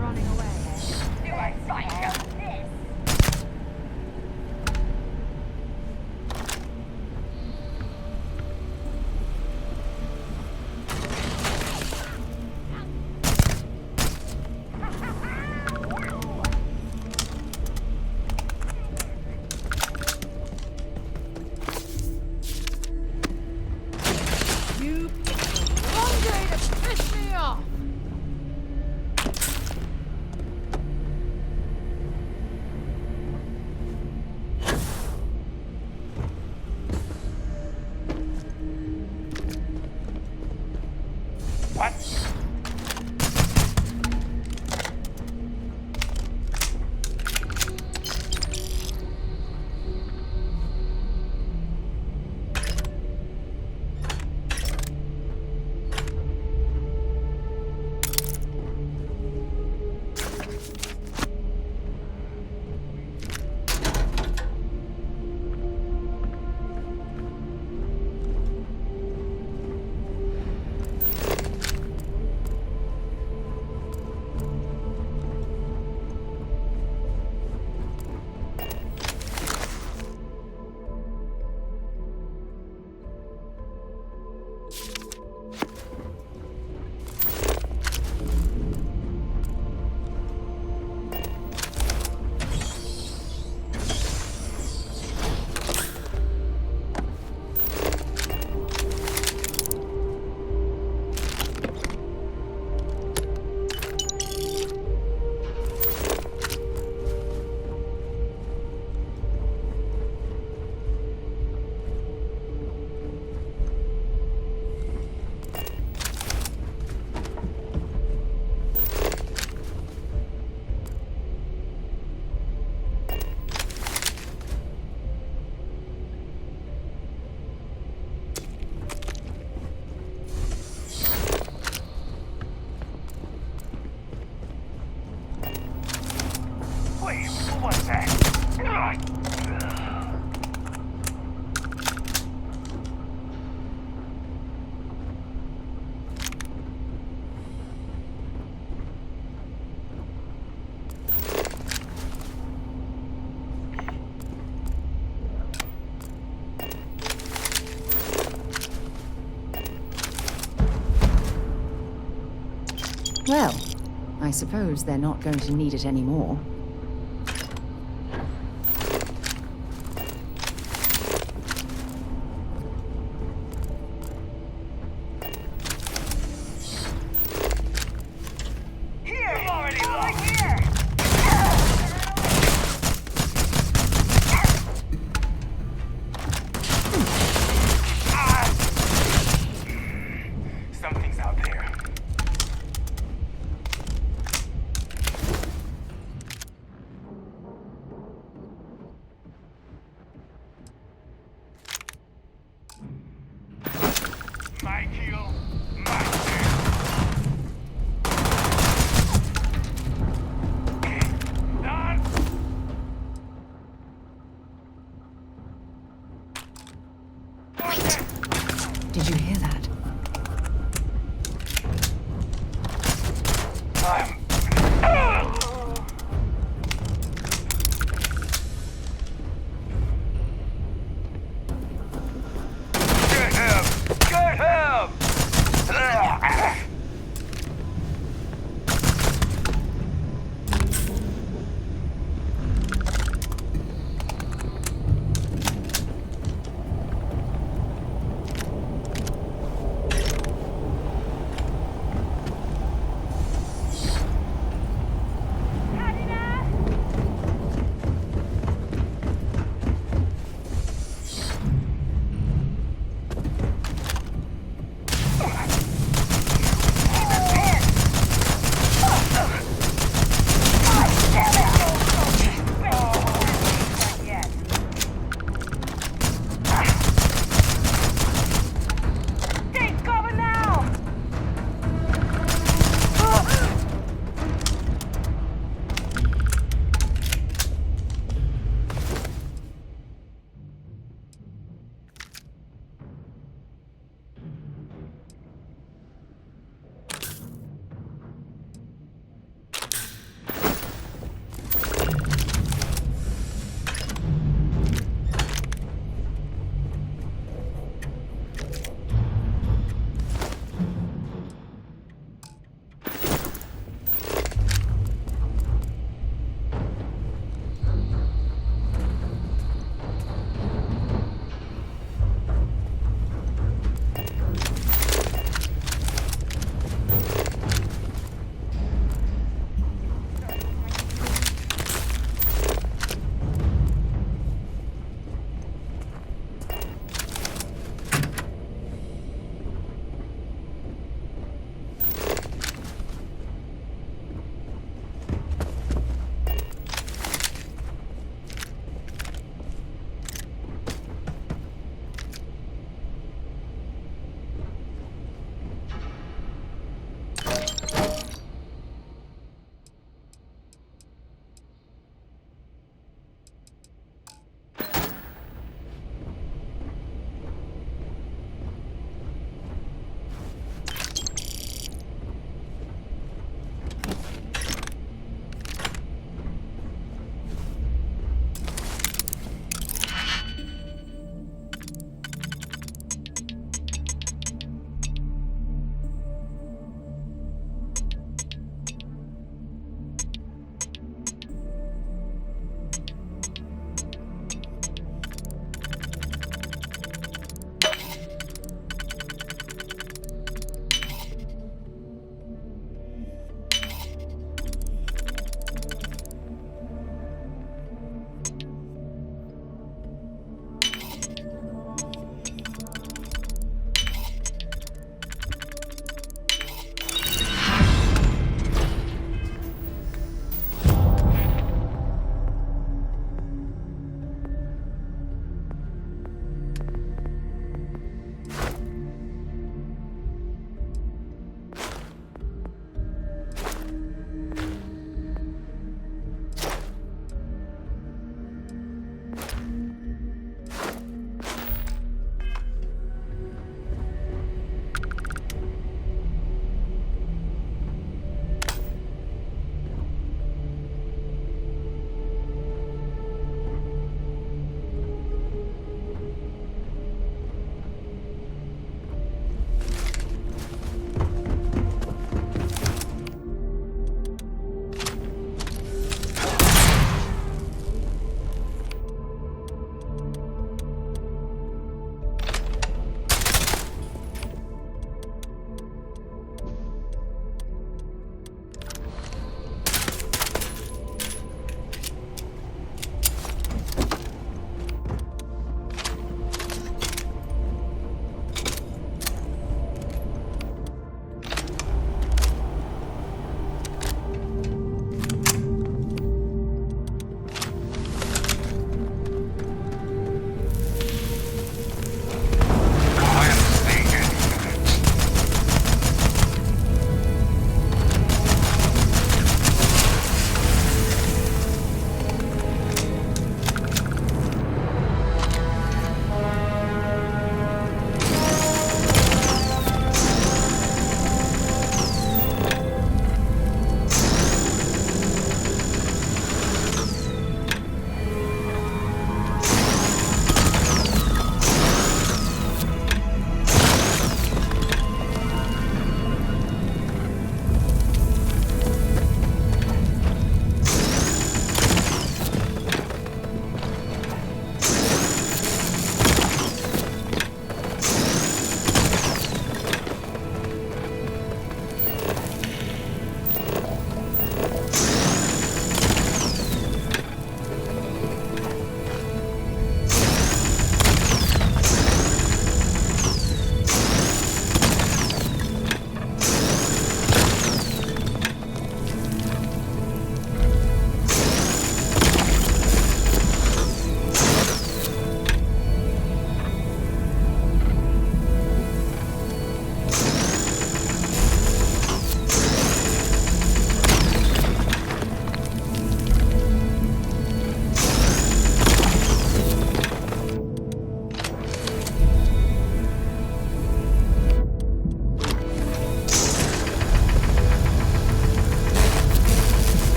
Running away, eh? Do I psycho this? You picked the wrong day to piss me off! What? Wait, what's that? Well, I suppose they're not going to need it anymore. Something's out there.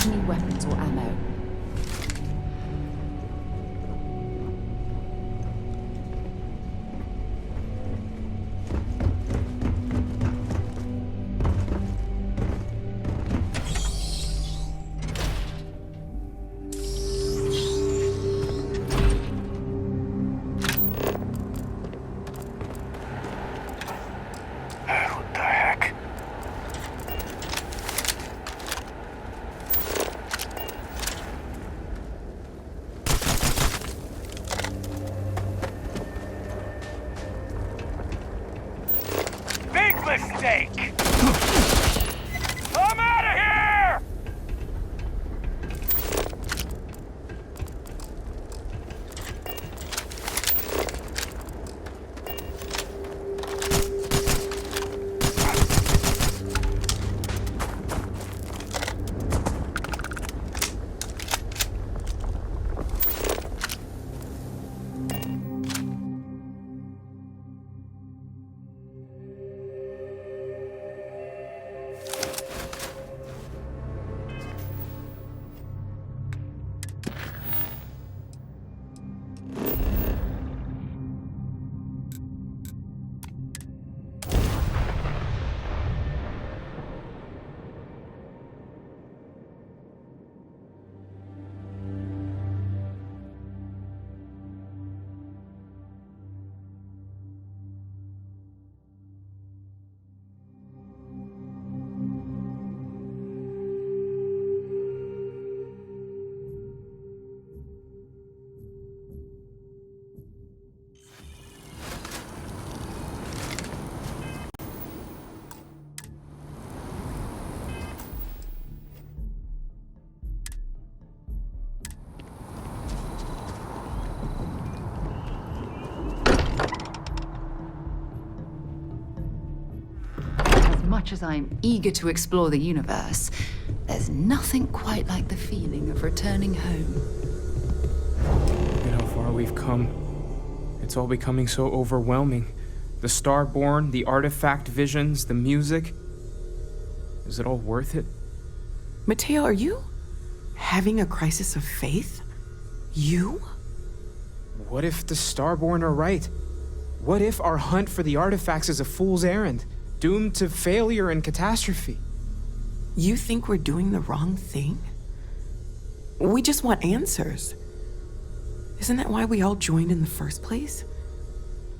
any weapons or ammo. What the heck? Big mistake! I'm out of here! Much as I'm eager to explore the universe, there's nothing quite like the feeling of returning home. Look at how far we've come. It's all becoming so overwhelming. The Starborn, the artifact visions, the music. Is it all worth it? Mateo, are you having a crisis of faith? You? What if the Starborn are right? What if our hunt for the artifacts is a fool's errand, doomed to failure and catastrophe? You think we're doing the wrong thing? We just want answers. Isn't that why we all joined in the first place?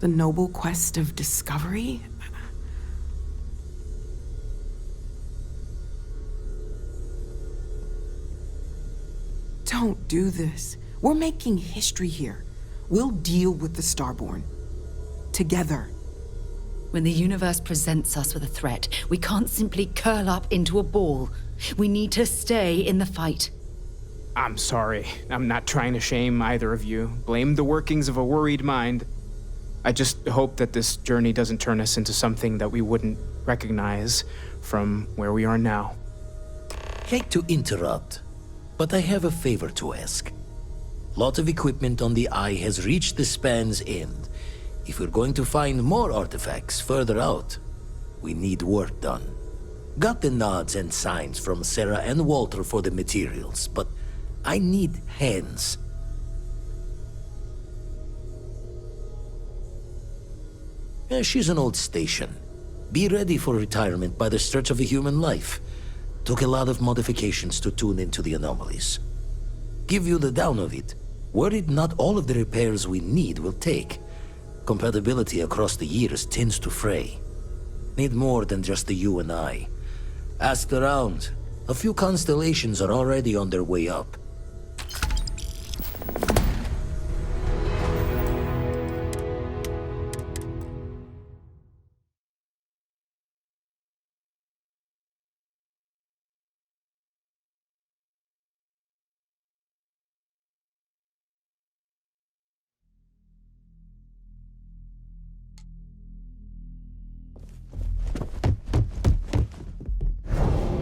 The noble quest of discovery? Don't do this. We're making history here. We'll deal with the Starborn. Together. When the universe presents us with a threat, we can't simply curl up into a ball. We need to stay in the fight. I'm sorry. I'm not trying to shame either of you. Blame the workings of a worried mind. I just hope that this journey doesn't turn us into something that we wouldn't recognize from where we are now. Hate to interrupt, but I have a favor to ask. Lot of equipment on the Eye has reached the span's end. If we're going to find more artifacts further out, we need work done. Got the nods and signs from Sarah and Walter for the materials, but I need hands. She's an old station. Be ready for retirement by the stretch of a human life. Took a lot of modifications to tune into the anomalies. Give you the down of it. Worried not all of the repairs we need will take. Compatibility across the years tends to fray. Need more than just the you and I. Asked around. A few constellations are already on their way up.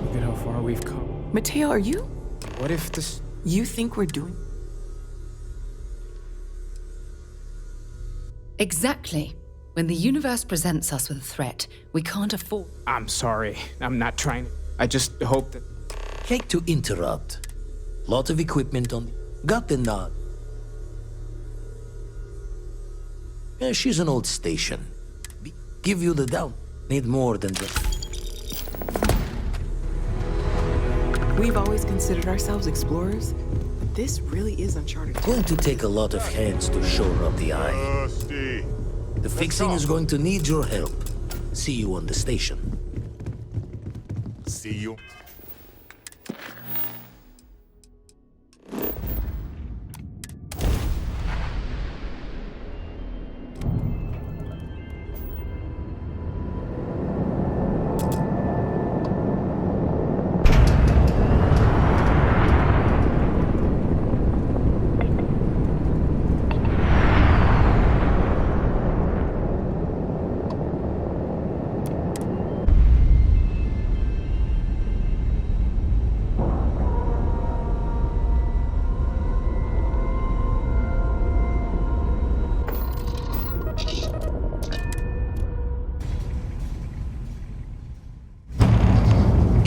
Look at how far we've come. Mateo, are you? What if this... You think we're doing... Exactly. When the universe presents us with a threat, we can't afford... I'm sorry. I'm not trying... I just hope that... Hate to interrupt. Lot of equipment on... Got the nod. She's an old station. Give you the down. Need more than just... We've always considered ourselves explorers, but this really is uncharted. Going to take a lot of hands to shore up the eye. The fixing is going to need your help. See you on the station. See you.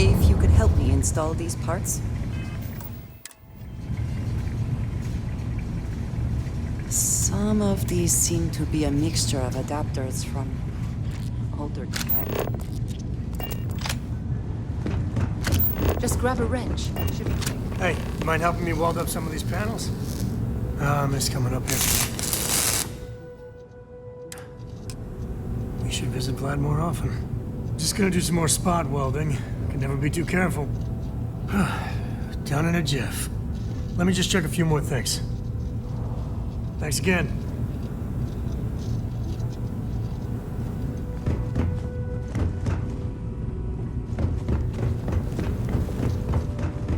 If you could help me install these parts. Some of these seem to be a mixture of adapters from older tech. Just grab a wrench. Should be quick. Hey, you mind helping me weld up some of these panels? I miss coming up here. We should visit Vlad more often. Just gonna do some more spot welding. Can never be too careful. Done in a jiff. Let me just check a few more things. Thanks again.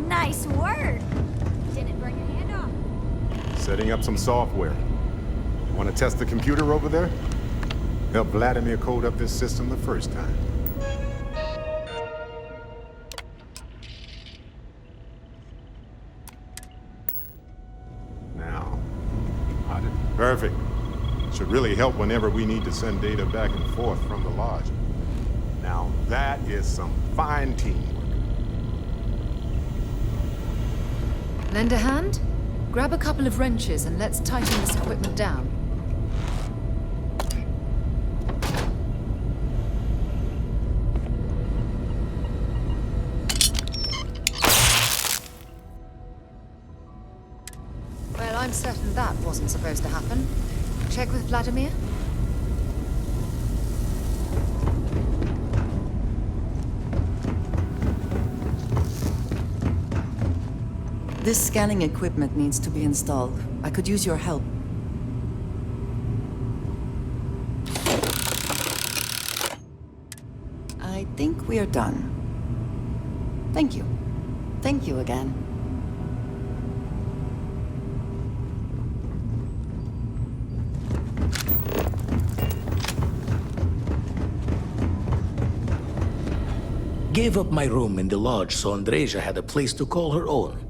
Nice work! Didn't burn your hand off. Setting up some software. Want to test the computer over there? Help Vladimir code up this system the first time. Now, perfect. Should really help whenever we need to send data back and forth from the lodge. Now that is some fine teamwork. Lend a hand? Grab a couple of wrenches and let's tighten this equipment down. Well, I'm certain that wasn't supposed to happen. Check with Vladimir? This scanning equipment needs to be installed. I could use your help. I think we are done. Thank you. Thank you again. Gave up my room in the lodge so Andreja had a place to call her own.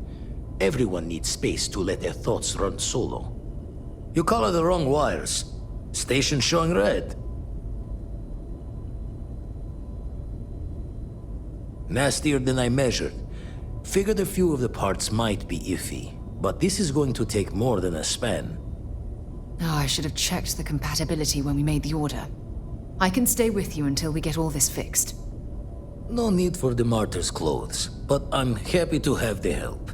Everyone needs space to let their thoughts run solo. You color the wrong wires. Station showing red. Nastier than I measured. Figured a few of the parts might be iffy, but this is going to take more than a span. Oh, I should have checked the compatibility when we made the order. I can stay with you until we get all this fixed. No need for the martyr's clothes, but I'm happy to have the help.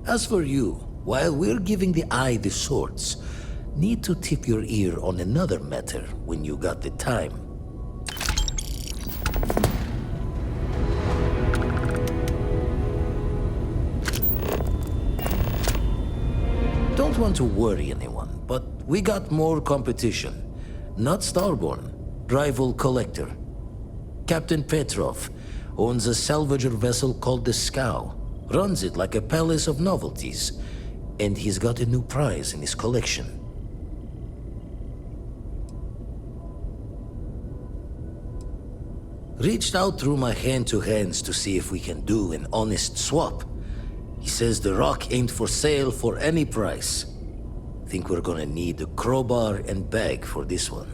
As for you, while we're giving the eye the swords, need to tip your ear on another matter when you got the time. Don't want to worry anyone, but we got more competition. Not Starborn, rival collector. Captain Petrov owns a salvager vessel called the Scow. Runs it like a palace of novelties. And he's got a new prize in his collection. Reached out through my hand-to-hands to see if we can do an honest swap. He says the rock ain't for sale for any price. Think we're gonna need a crowbar and bag for this one.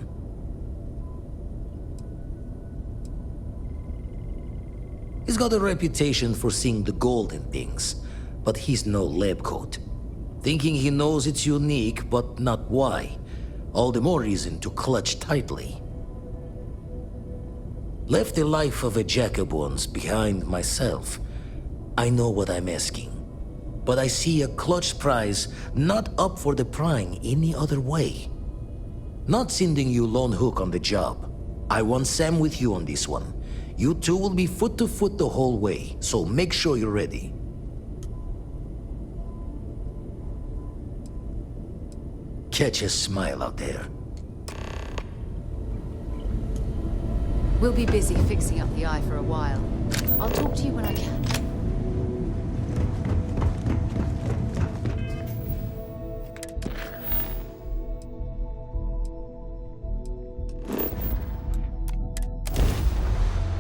He's got a reputation for seeing the gold in things, but he's no lab coat. Thinking he knows it's unique, but not why. All the more reason to clutch tightly. Left the life of a Jacobons behind myself. I know what I'm asking. But I see a clutch prize not up for the prying any other way. Not sending you lone hook on the job. I want Sam with you on this one. You two will be foot to foot the whole way, so make sure you're ready. Catch a smile out there. We'll be busy fixing up the eye for a while. I'll talk to you when I can.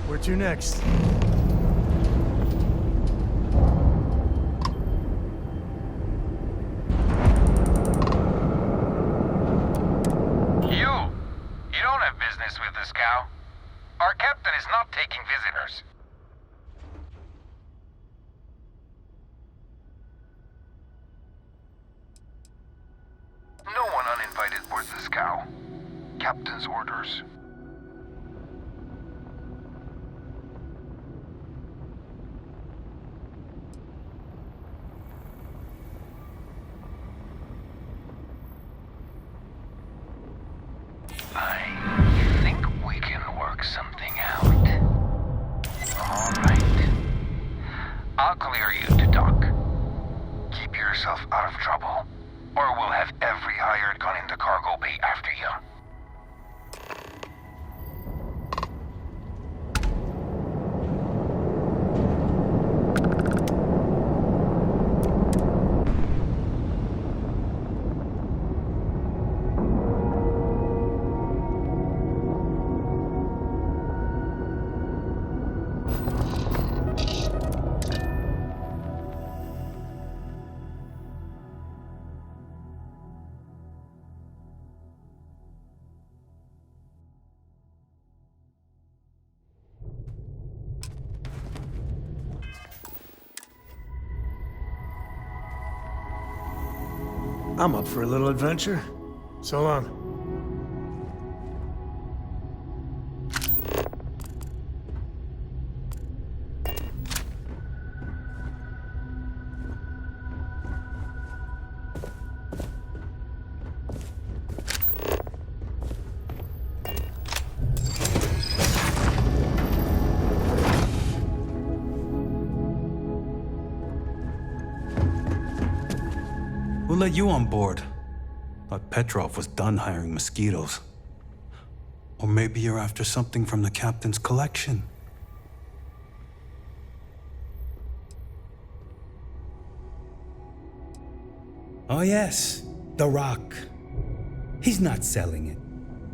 Where to next? You don't have business with this cow. Our captain is not taking visitors. No one uninvited boards this cow. Captain's orders. I think we can work something out. All right. I'll clear you to dock. Keep yourself out of trouble, or we'll have every hired gun in the cargo bay after you. I'm up for a little adventure. So long. Who let you on board? Thought Petrov was done hiring mosquitoes. Or maybe you're after something from the captain's collection. Oh yes, the Rock. He's not selling it.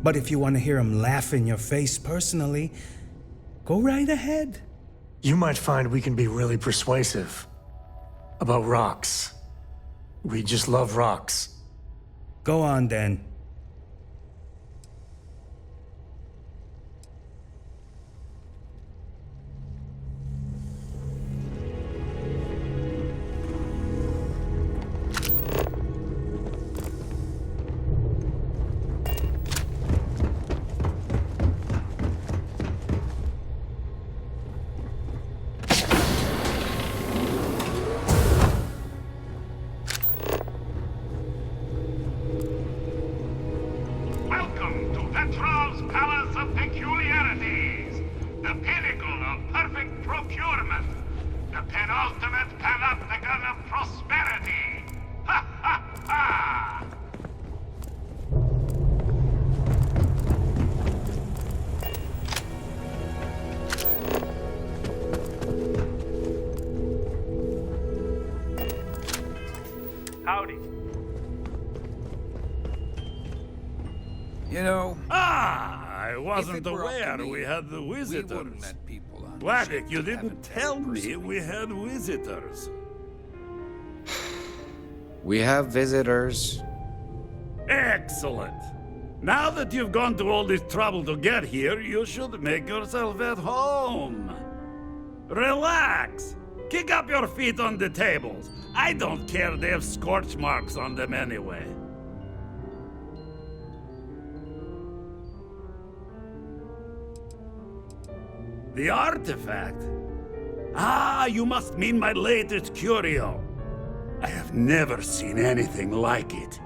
But if you want to hear him laugh in your face personally, go right ahead. You might find we can be really persuasive. About rocks. We just love rocks. Go on then. Howdy. You know... I wasn't were up to aware me, we had the we visitors. wouldn't let people on Vladek, you ships didn't haven't tell had me persuasion. we had visitors. We have visitors. Excellent. Now that you've gone to all this trouble to get here, you should make yourself at home. Relax. Kick up your feet on the tables. I don't care, they have scorch marks on them anyway. The artifact? Ah, you must mean my latest curio. I have never seen anything like it.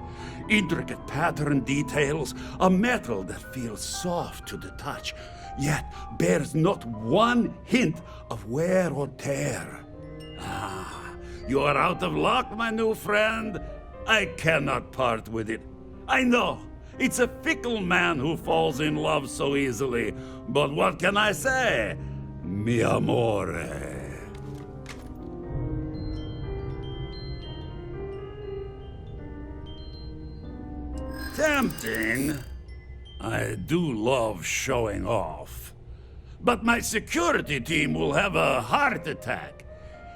Intricate pattern details, a metal that feels soft to the touch, yet bears not one hint of wear or tear. Ah, you are out of luck, my new friend. I cannot part with it. I know, it's a fickle man who falls in love so easily, but what can I say? Mi amore. Tempting. I do love showing off. But my security team will have a heart attack.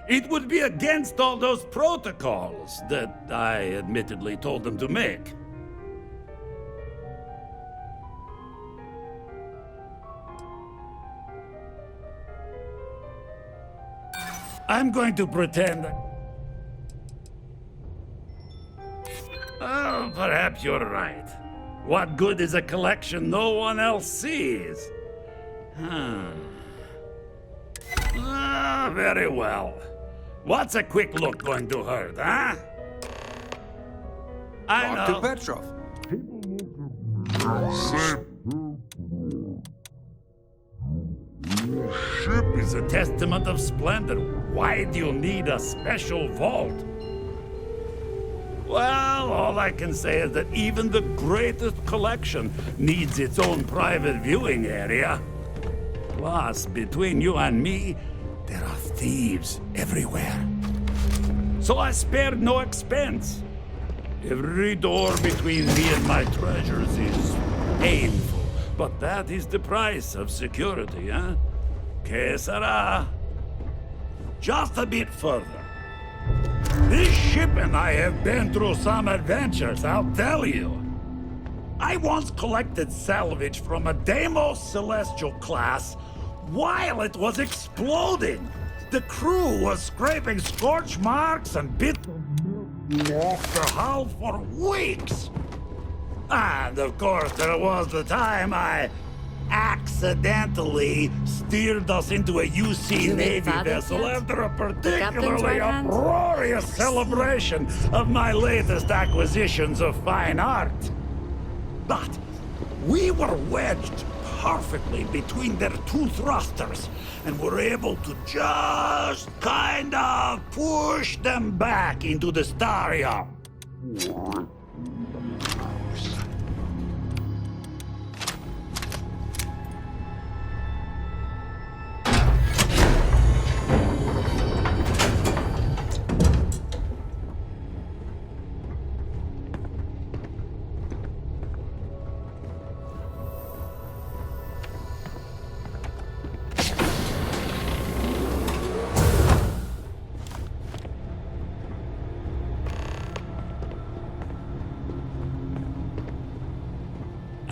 It would be against all those protocols that I admittedly told them to make. I'm going to pretend. Oh, perhaps you're right. What good is a collection no one else sees? Very well. What's a quick look going to hurt, huh? I know. Talk to Petrov. Ship is a testament of splendor. Why do you need a special vault? Well, all I can say is that even the greatest collection needs its own private viewing area. Plus, between you and me, there are thieves everywhere. So I spared no expense. Every door between me and my treasures is painful, but that is the price of security, huh? Que sera? Just a bit further. This ship and I have been through some adventures, I'll tell you. I once collected salvage from a Deimos Celestial class while it was exploding. The crew was scraping scorch marks and bits off the hull for weeks. And of course, there was the time I accidentally steered us into a UC Navy vessel after a particularly uproarious celebration of my latest acquisitions of fine art. But we were wedged perfectly between their two thrusters and were able to just kind of push them back into the Staria.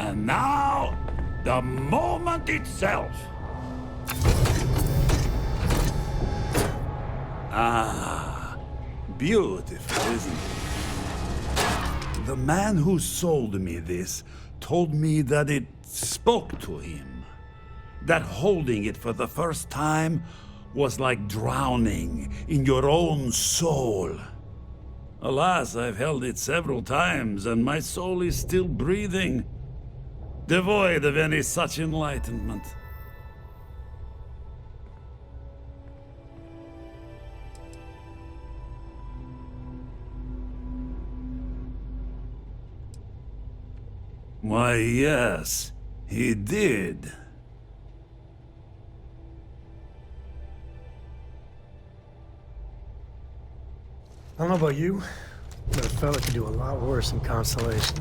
And now, the moment itself. Ah, beautiful, isn't it? The man who sold me this told me that it spoke to him. That holding it for the first time was like drowning in your own soul. Alas, I've held it several times, and my soul is still breathing, devoid of any such enlightenment. Why, yes, he did. I don't know about you, but a fella could do a lot worse in Constellation.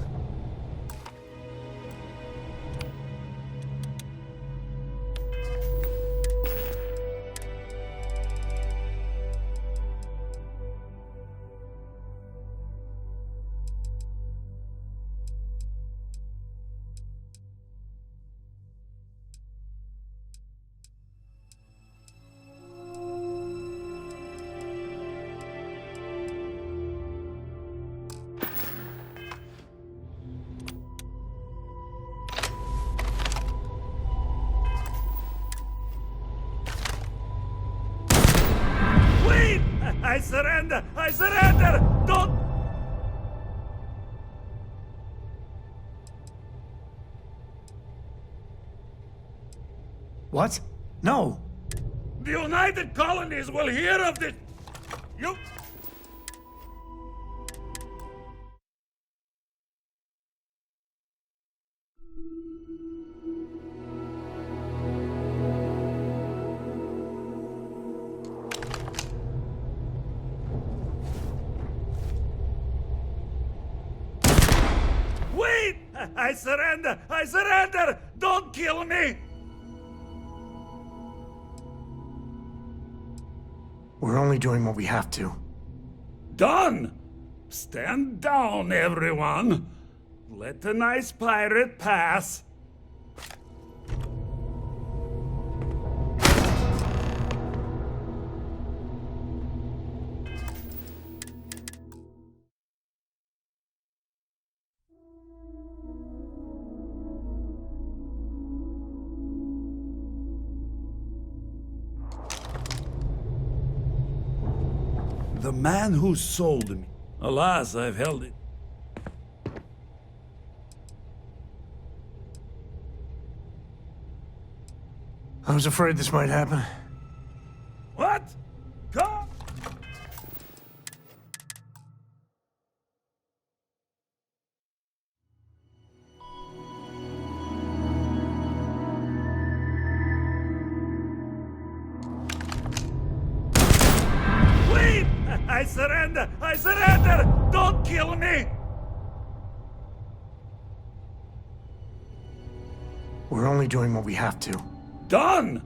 surrender! I surrender! Don't... What? No! The United Colonies will hear of this! You... Wait! I surrender! I surrender! Don't kill me! We're only doing what we have to. Done! Stand down, everyone! Let the nice pirate pass! The man who sold me. Alas, I've held it. I was afraid this might happen. What? Come! Wait! I surrender! I surrender! Don't kill me! We're only doing what we have to. Done!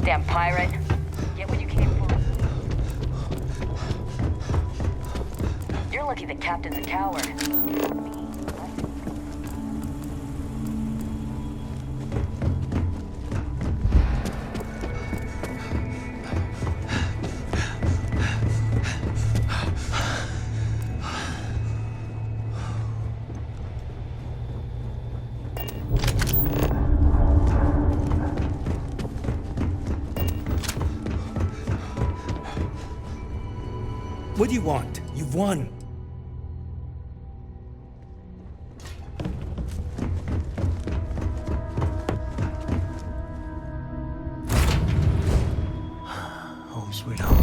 Damn pirate. Get what you came for. You're lucky the captain's a coward. What do you want? You've won. Home sweet home.